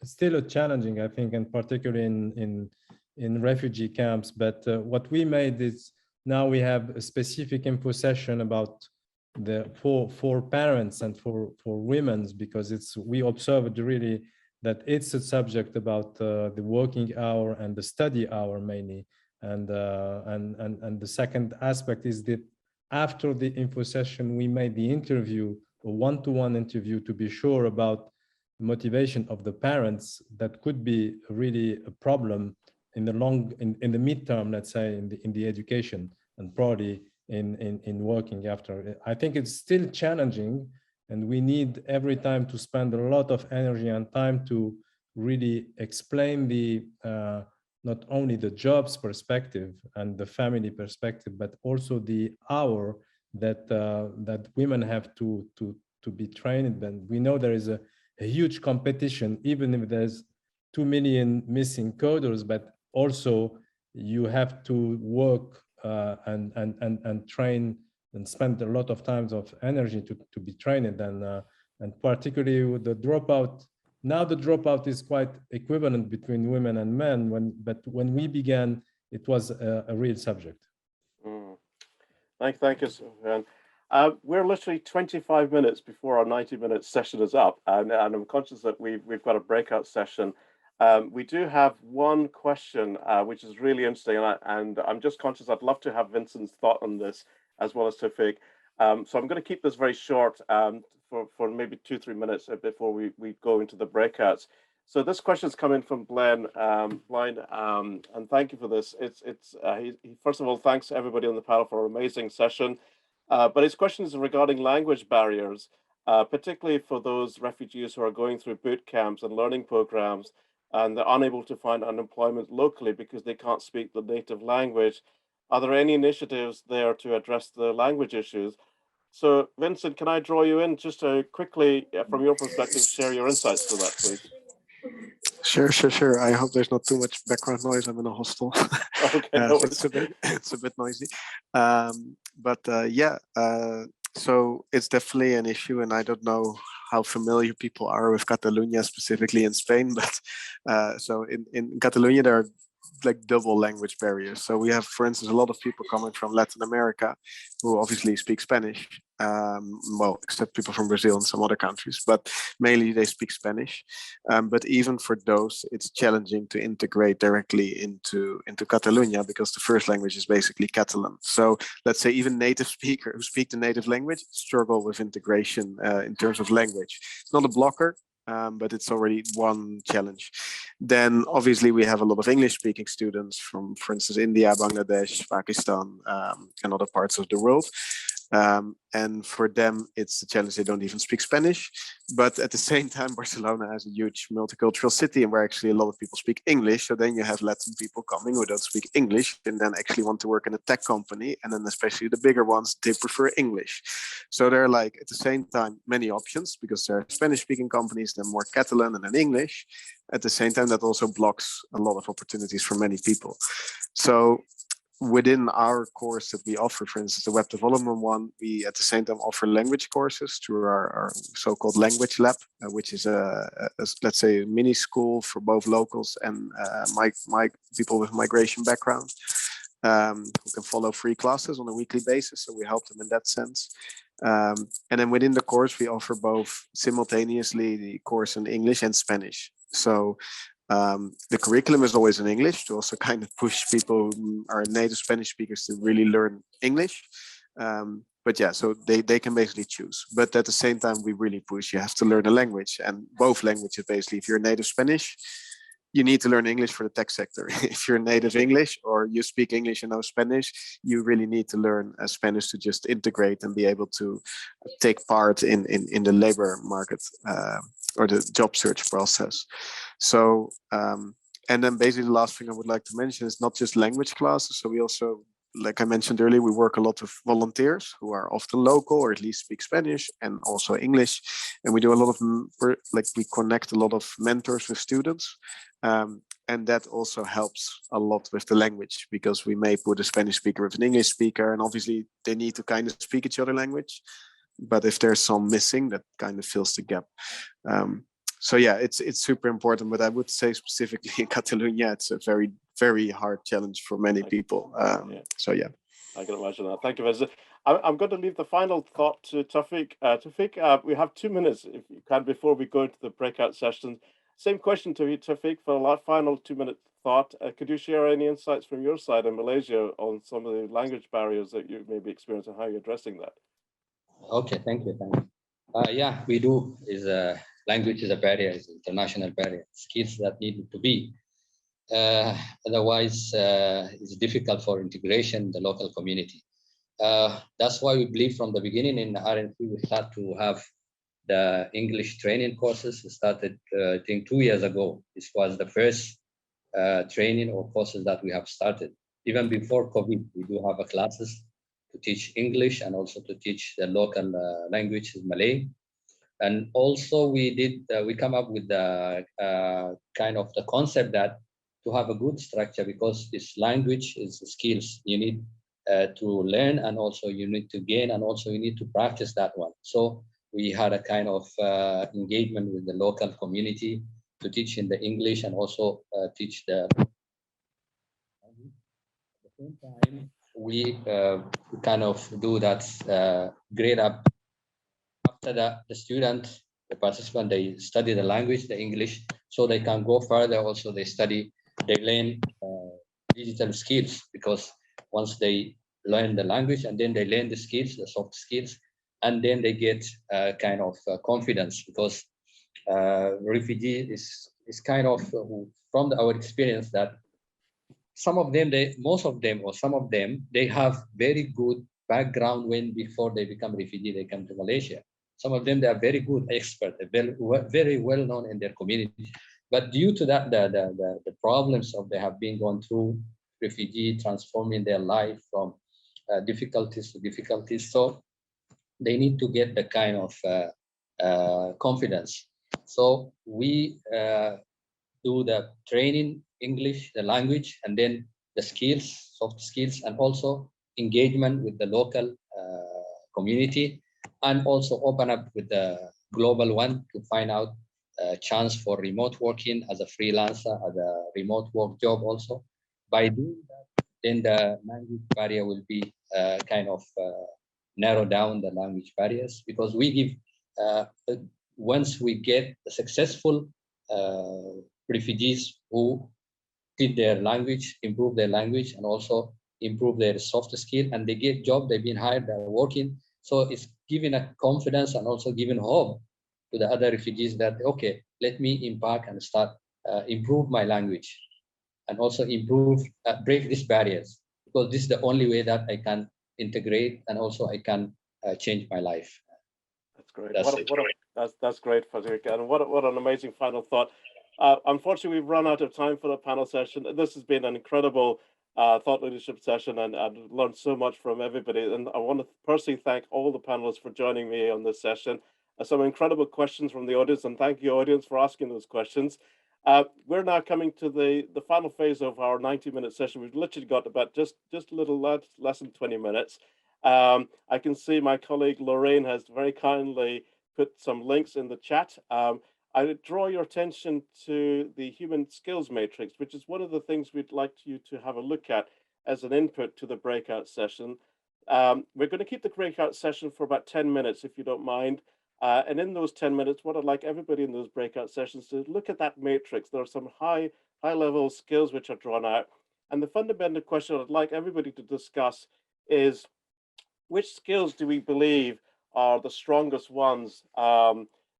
still challenging, I think, and particularly in refugee camps. But what we made is now we have a specific info session about for parents and for women's, because we observed really that it's a subject about the working hour and the study hour mainly. And the second aspect is that after the info session, we made the interview, a one-to-one interview, to be sure about the motivation of the parents. That could be really a problem in the midterm, let's say, in the education, and probably in working after. I think it's still challenging, and we need every time to spend a lot of energy and time to really explain the not only the jobs perspective and the family perspective, but also the hour that women have to be trained. And we know there is a huge competition, even if there's 2 million missing coders, but also you have to work and train and spend a lot of times of energy to be trained. And particularly with the dropout, now the dropout is quite equivalent between women and men, but when we began, it was a real subject. Thank you, Sofiane. We're literally 25 minutes before our 90-minute session is up, and I'm conscious that we've got a breakout session. We do have one question, which is really interesting, and I'm just conscious I'd love to have Vincent's thought on this, as well as Taufeeq. So I'm going to keep this very short for maybe 2-3 minutes before we go into the breakouts. So this question is coming from Blind, and thank you for this. He first of all thanks everybody on the panel for an amazing session, but his question is regarding language barriers, particularly for those refugees who are going through boot camps and learning programs, and they're unable to find unemployment locally because they can't speak the native language. Are there any initiatives there to address the language issues? So, Vincent, can I draw you in just to quickly, from your perspective, share your insights to that, please? Sure. I hope there's not too much background noise. I'm in a hostel. Okay, So it's a bit noisy. So it's definitely an issue, and I don't know how familiar people are with Catalonia, specifically in Spain, but so in Catalonia, there are like double language barriers. So we have, for instance, a lot of people coming from Latin America who obviously speak Spanish, well, except people from Brazil and some other countries, but mainly they speak Spanish. But even for those, it's challenging to integrate directly into Catalonia, because the first language is basically Catalan. So let's say even native speakers who speak the native language struggle with integration in terms of language. It's not a blocker, but it's already one challenge. Then obviously we have a lot of English-speaking students from, for instance, India, Bangladesh, Pakistan, and other parts of the world. And for them, it's a challenge. They don't even speak Spanish. But at the same time, Barcelona has a huge multicultural city, and where actually a lot of people speak English. So then you have Latin people coming who don't speak English and then actually want to work in a tech company. And then especially the bigger ones, they prefer English. So there are like, at the same time, many options, because there are Spanish-speaking companies, then more Catalan and then English. At the same time, that also blocks a lot of opportunities for many people. So within our course that we offer, for instance, the web development one, we at the same time offer language courses through our so-called language lab, which is let's say a mini school for both locals and my people with migration background, who can follow free classes on a weekly basis. So we help them in that sense. And then within the course, we offer both simultaneously the course in English and Spanish. So the curriculum is always in English to also kind of push people who are native Spanish speakers to really learn English. But yeah, so they can basically choose. But at the same time, we really push, you have to learn a language, and both languages basically. If you're native Spanish, you need to learn English for the tech sector. If you're native English or you speak English and know Spanish, you really need to learn Spanish to just integrate and be able to take part in the labor market or the job search process. So, and then basically the last thing I would like to mention is not just language classes. So we also, like I mentioned earlier, we work a lot with volunteers who are often local or at least speak Spanish and also English. And we do a lot of, we connect a lot of mentors with students. And that also helps a lot with the language, because we may put a Spanish speaker with an English speaker, and obviously they need to kind of speak each other language. But if there's some missing, that kind of fills the gap. So yeah, it's super important, but I would say specifically in Catalonia, it's a very, very hard challenge for many people. So yeah. I can imagine that. Thank you, Vincent. I'm going to leave the final thought to Taufeeq. Taufeeq, we have 2 minutes, if you can, before we go into the breakout session. Same question to you, Taufeeq, for a final 2-minute thought. Could you share any insights from your side in Malaysia on some of the language barriers that you may be experiencing and how you're addressing that? Okay, thank you. Yeah, we do. Language is a barrier, is an international barrier. Skills that need to be. Otherwise, it's difficult for integration in the local community. That's why we believe from the beginning in RNC, we start to have the English training courses. We started, I think, 2 years ago. This was the first training or courses that we have started. Even before COVID, we do have classes to teach English and also to teach the local language, Malay. And also we come up with the kind of the concept that to have a good structure, because this language is skills you need to learn, and also you need to gain, and also you need to practice that one. So we had a kind of engagement with the local community to teach in the English and also teach the language. At the same time, we kind of do that grade up after the student, the participant, they study the language, the English, so they can go further. Also, they learn digital skills, because once they learn the language and then they learn the skills, the soft skills, and then they get kind of confidence, because refugee is kind of from our experience that some of them, they have very good background before they become refugee, they come to Malaysia. Some of them, they are very good experts, very well known in their community. But due to that, the problems they have been going through, refugee transforming their life from difficulties to difficulties. So they need to get the kind of confidence. So we do the training, English, the language, and then the skills, soft skills, and also engagement with the local community, and also open up with the global one to find out a chance for remote working as a freelancer, as a remote work job also. By doing that, then the language barrier will be kind of narrow down the language barriers, because we give, once we get successful refugees who did their language, improve their language, and also improve their soft skill, and they get job, they've been hired, they're working. So it's giving a confidence and also giving hope to the other refugees that, okay, let me impact and start improve my language, and also improve, break these barriers, because this is the only way that I can integrate, and also I can change my life. That's great. That's That's great, Taufeeq. And what an amazing final thought. Unfortunately, we've run out of time for the panel session. This has been an incredible thought leadership session, and I've learned so much from everybody. And I want to personally thank all the panelists for joining me on this session. Some incredible questions from the audience, and thank you, audience, for asking those questions. We're now coming to the final phase of our 90-minute session. We've literally got about just a little less than 20 minutes. I can see my colleague Lorraine has very kindly put some links in the chat. I draw your attention to the human skills matrix, which is one of the things we'd like you to have a look at as an input to the breakout session. We're going to keep the breakout session for about 10 minutes, if you don't mind. And in those 10 minutes, what I'd like everybody in those breakout sessions to look at that matrix. There are some high level skills which are drawn out. And the fundamental question I'd like everybody to discuss is, which skills do we believe are the strongest ones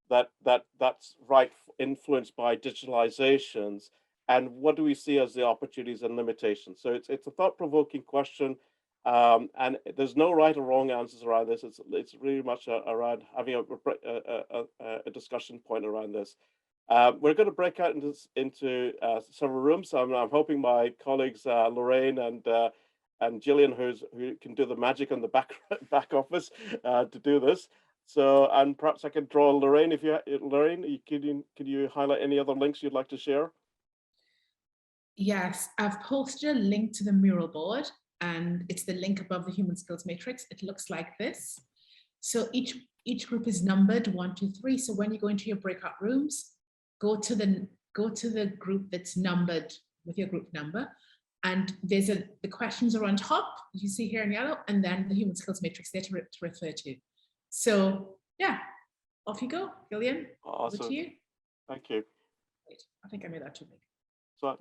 that's right influenced by digitalizations, and what do we see as the opportunities and limitations? So it's a thought-provoking question, and there's no right or wrong answers around this. It's really much around having a discussion point around this. We're going to break out into several rooms. I'm hoping my colleagues Lorraine and Gillian, who can do the magic on the back office to do this. So, and perhaps I can draw Lorraine. Lorraine, can you highlight any other links you'd like to share? Yes, I've posted a link to the mural board, and it's the link above the human skills matrix. It looks like this. So each group is numbered 1, 2, 3. So when you go into your breakout rooms, go to the group that's numbered with your group number. And the questions are on top, you see here in yellow, and then the human skills matrix there to refer to. So yeah, off you go, Gillian. Awesome. Over to you. Thank you. Wait, I think I made that too big. So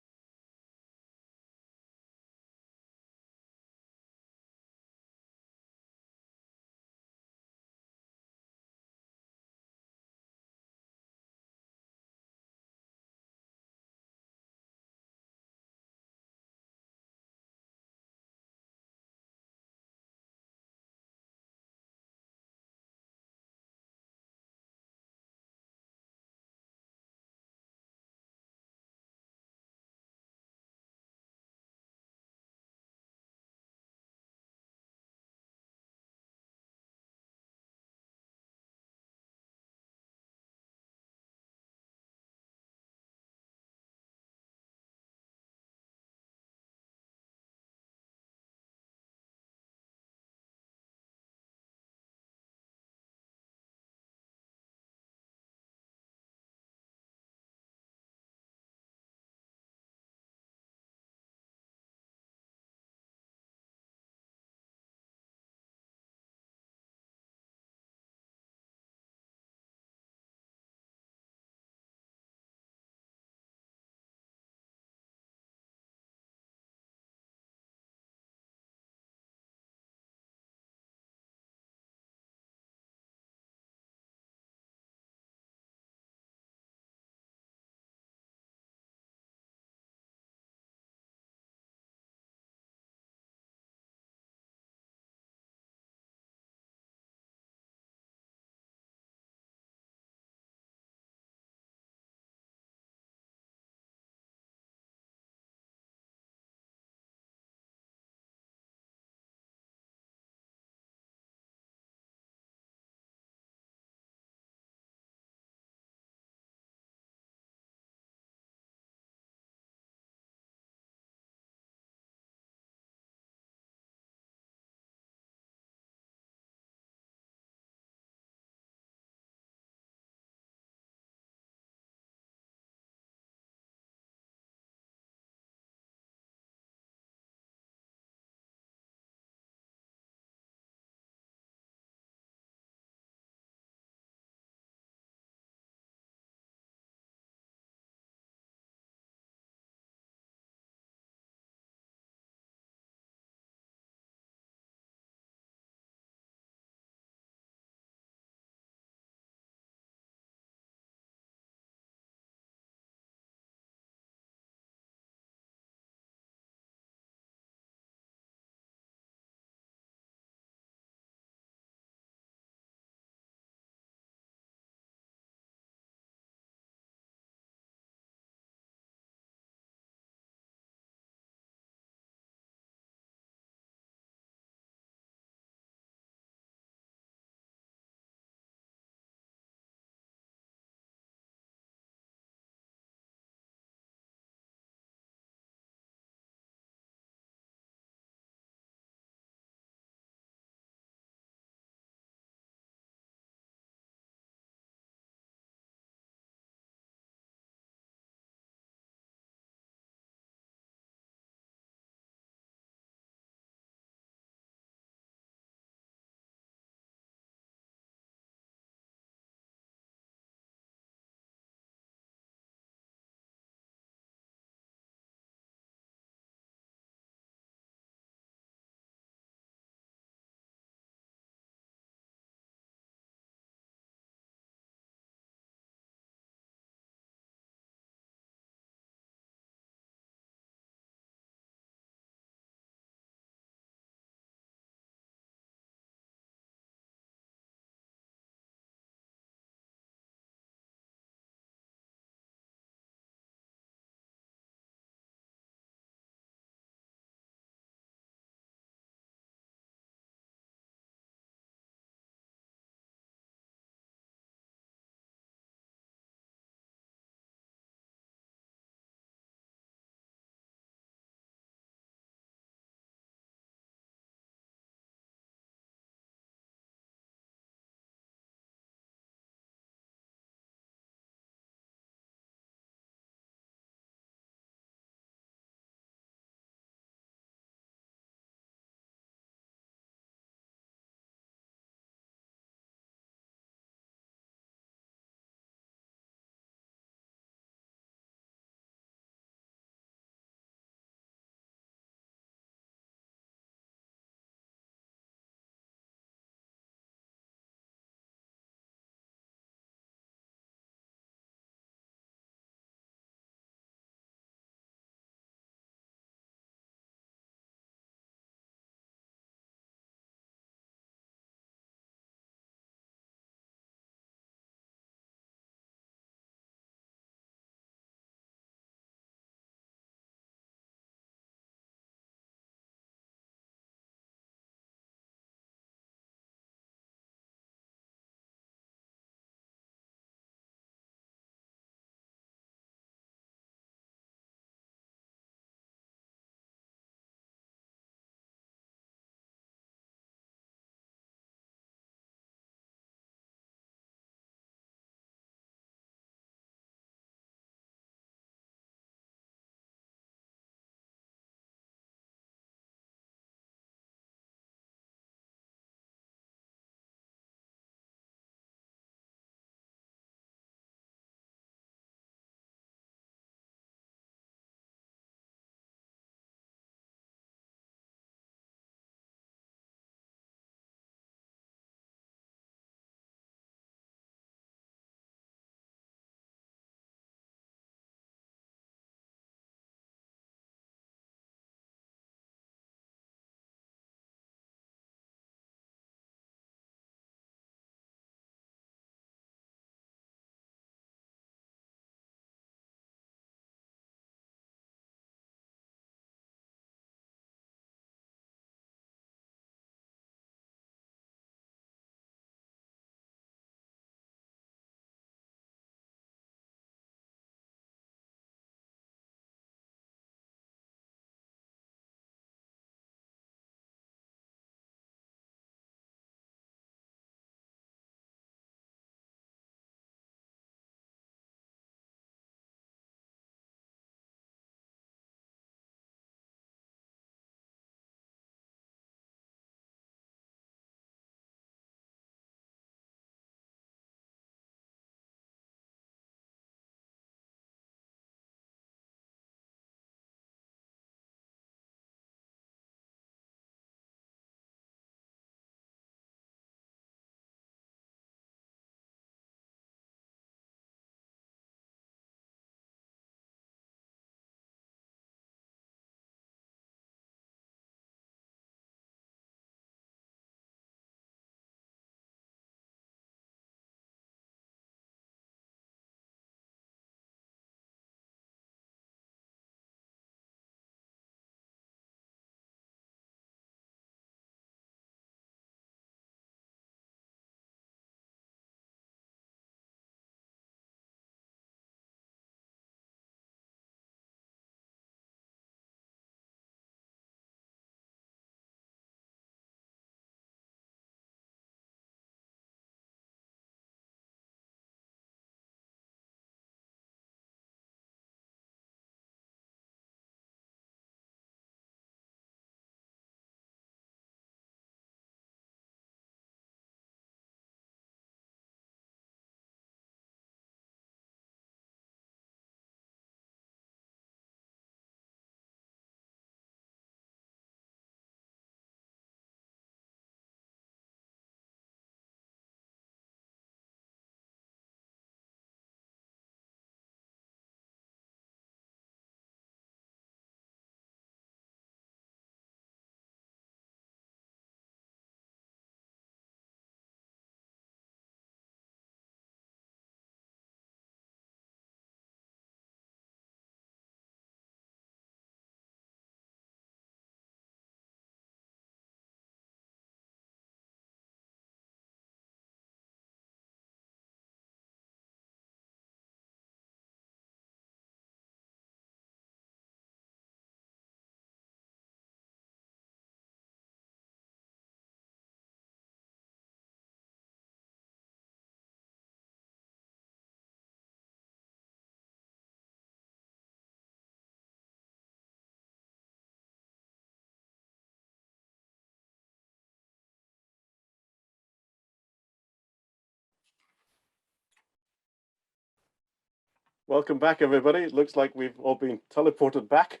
Welcome back, everybody. It looks like we've all been teleported back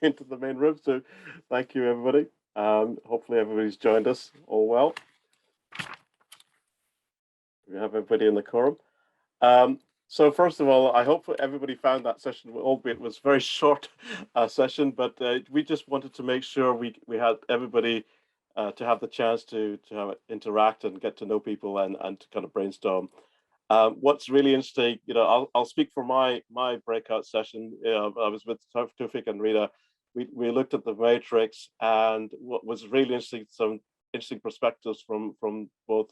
into the main room. So thank you, everybody. Hopefully everybody's joined us all well. We have everybody in the quorum. So first of all, I hope everybody found that session, albeit it was a very short session, but we just wanted to make sure we had everybody to have the chance to interact and get to know people and to kind of brainstorm. What's really interesting, I'll speak for my breakout session. I was with Taufeeq and Rita. We looked at the matrix, and what was really interesting, some interesting perspectives from both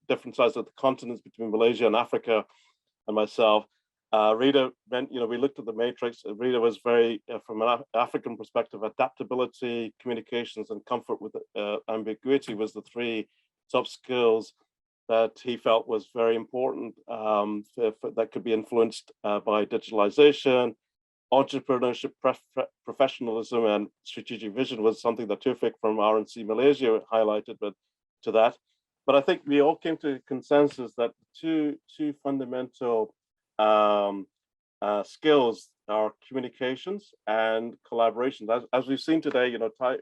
different sides of the continents between Malaysia and Africa and myself. Rita meant, we looked at the matrix. Rita was very, from an African perspective, adaptability, communications, and comfort with ambiguity was the three soft skills that he felt was very important, that could be influenced by digitalization. Entrepreneurship, professionalism, and strategic vision was something that Taufeeq from RNC Malaysia highlighted, but I think we all came to a consensus that two fundamental skills are communications and collaboration. As we've seen today,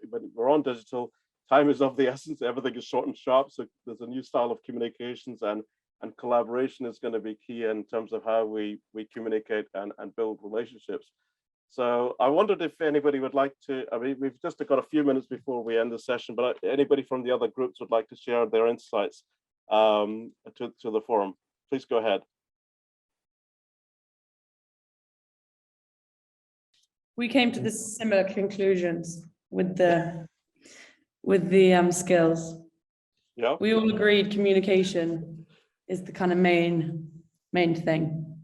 when we're on digital, time is of the essence. Everything is short and sharp. So there's a new style of communications, and collaboration is going to be key in terms of how we communicate and build relationships. So I wondered if anybody would like to, we've just got a few minutes before we end the session, but anybody from the other groups would like to share their insights to the forum. Please go ahead. We came to the similar conclusions with the skills. Yeah. We all agreed communication is the kind of main thing.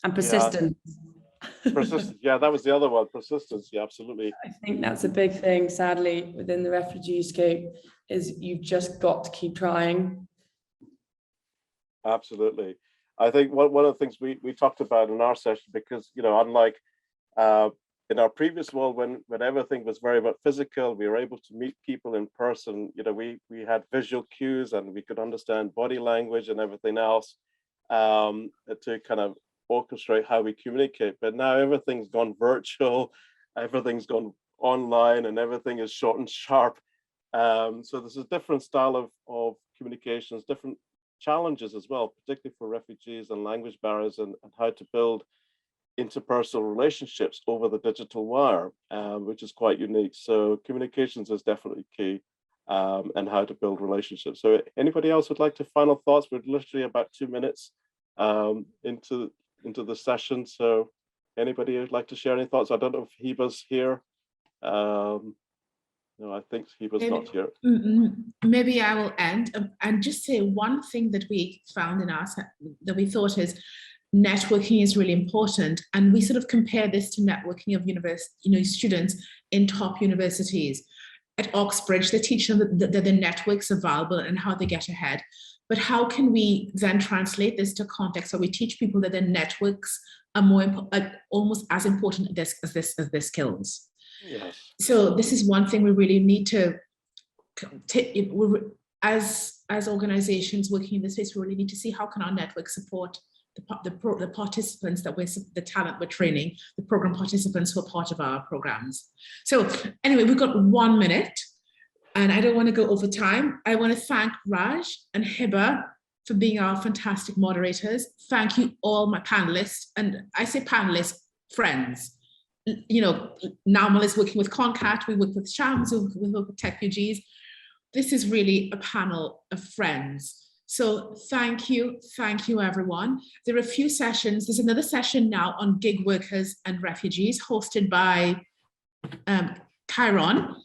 And persistence. Yeah. Persistence. Yeah, that was the other one. Persistence. Yeah, absolutely. I think that's a big thing, sadly, within the refugee scape, is you've just got to keep trying. Absolutely. I think one of the things we talked about in our session, because, unlike in our previous world, when everything was very much physical, we were able to meet people in person. We had visual cues, and we could understand body language and everything else to kind of orchestrate how we communicate. But now everything's gone virtual, everything's gone online, and everything is short and sharp. So there's a different style of communications, different challenges as well, particularly for refugees and language barriers, and how to build interpersonal relationships over the digital wire, which is quite unique. So communications is definitely key, and how to build relationships. So anybody else would like to final thoughts? We're literally about 2 minutes into the session. So anybody would like to share any thoughts? I don't know if Hiba's here. No, I think Hiba's not here. Maybe I will end and just say one thing that we found in our that we thought is networking is really important, and we sort of compare this to networking of students in top universities. At Oxbridge, they teach them that the networks are valuable and how they get ahead. But how can we then translate this to context where we teach people that their networks are almost as important as their skills? Yes. So this is one thing we really need to take, as organizations working in this space, we really need to see how can our network support the participants the talent we're training, the program participants who are part of our programs. So anyway, we've got 1 minute, and I don't want to go over time. I want to thank Raj and Hiba for being our fantastic moderators. Thank you all my panelists, and I say panelists, friends. Namal is working with CONCAT, we work with Chams, we work with Refugees. This is really a panel of friends. So thank you everyone. There are a few sessions. There's another session now on gig workers and refugees hosted by Chiron.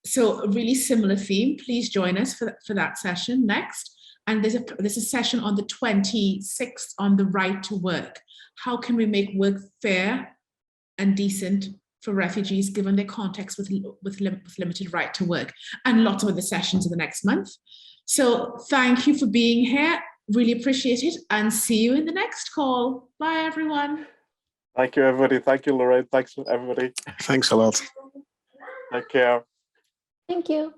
So a really similar theme. Please join us for that session next. And there's a session on the 26th on the right to work. How can we make work fair and decent for refugees given their context with limited right to work, and lots of other sessions in the next month. So thank you for being here. Really appreciate it, and see you in the next call. Bye, everyone. Thank you, everybody. Thank you, Lorraine. Thanks, everybody. Thanks a lot. Take care. Thank you.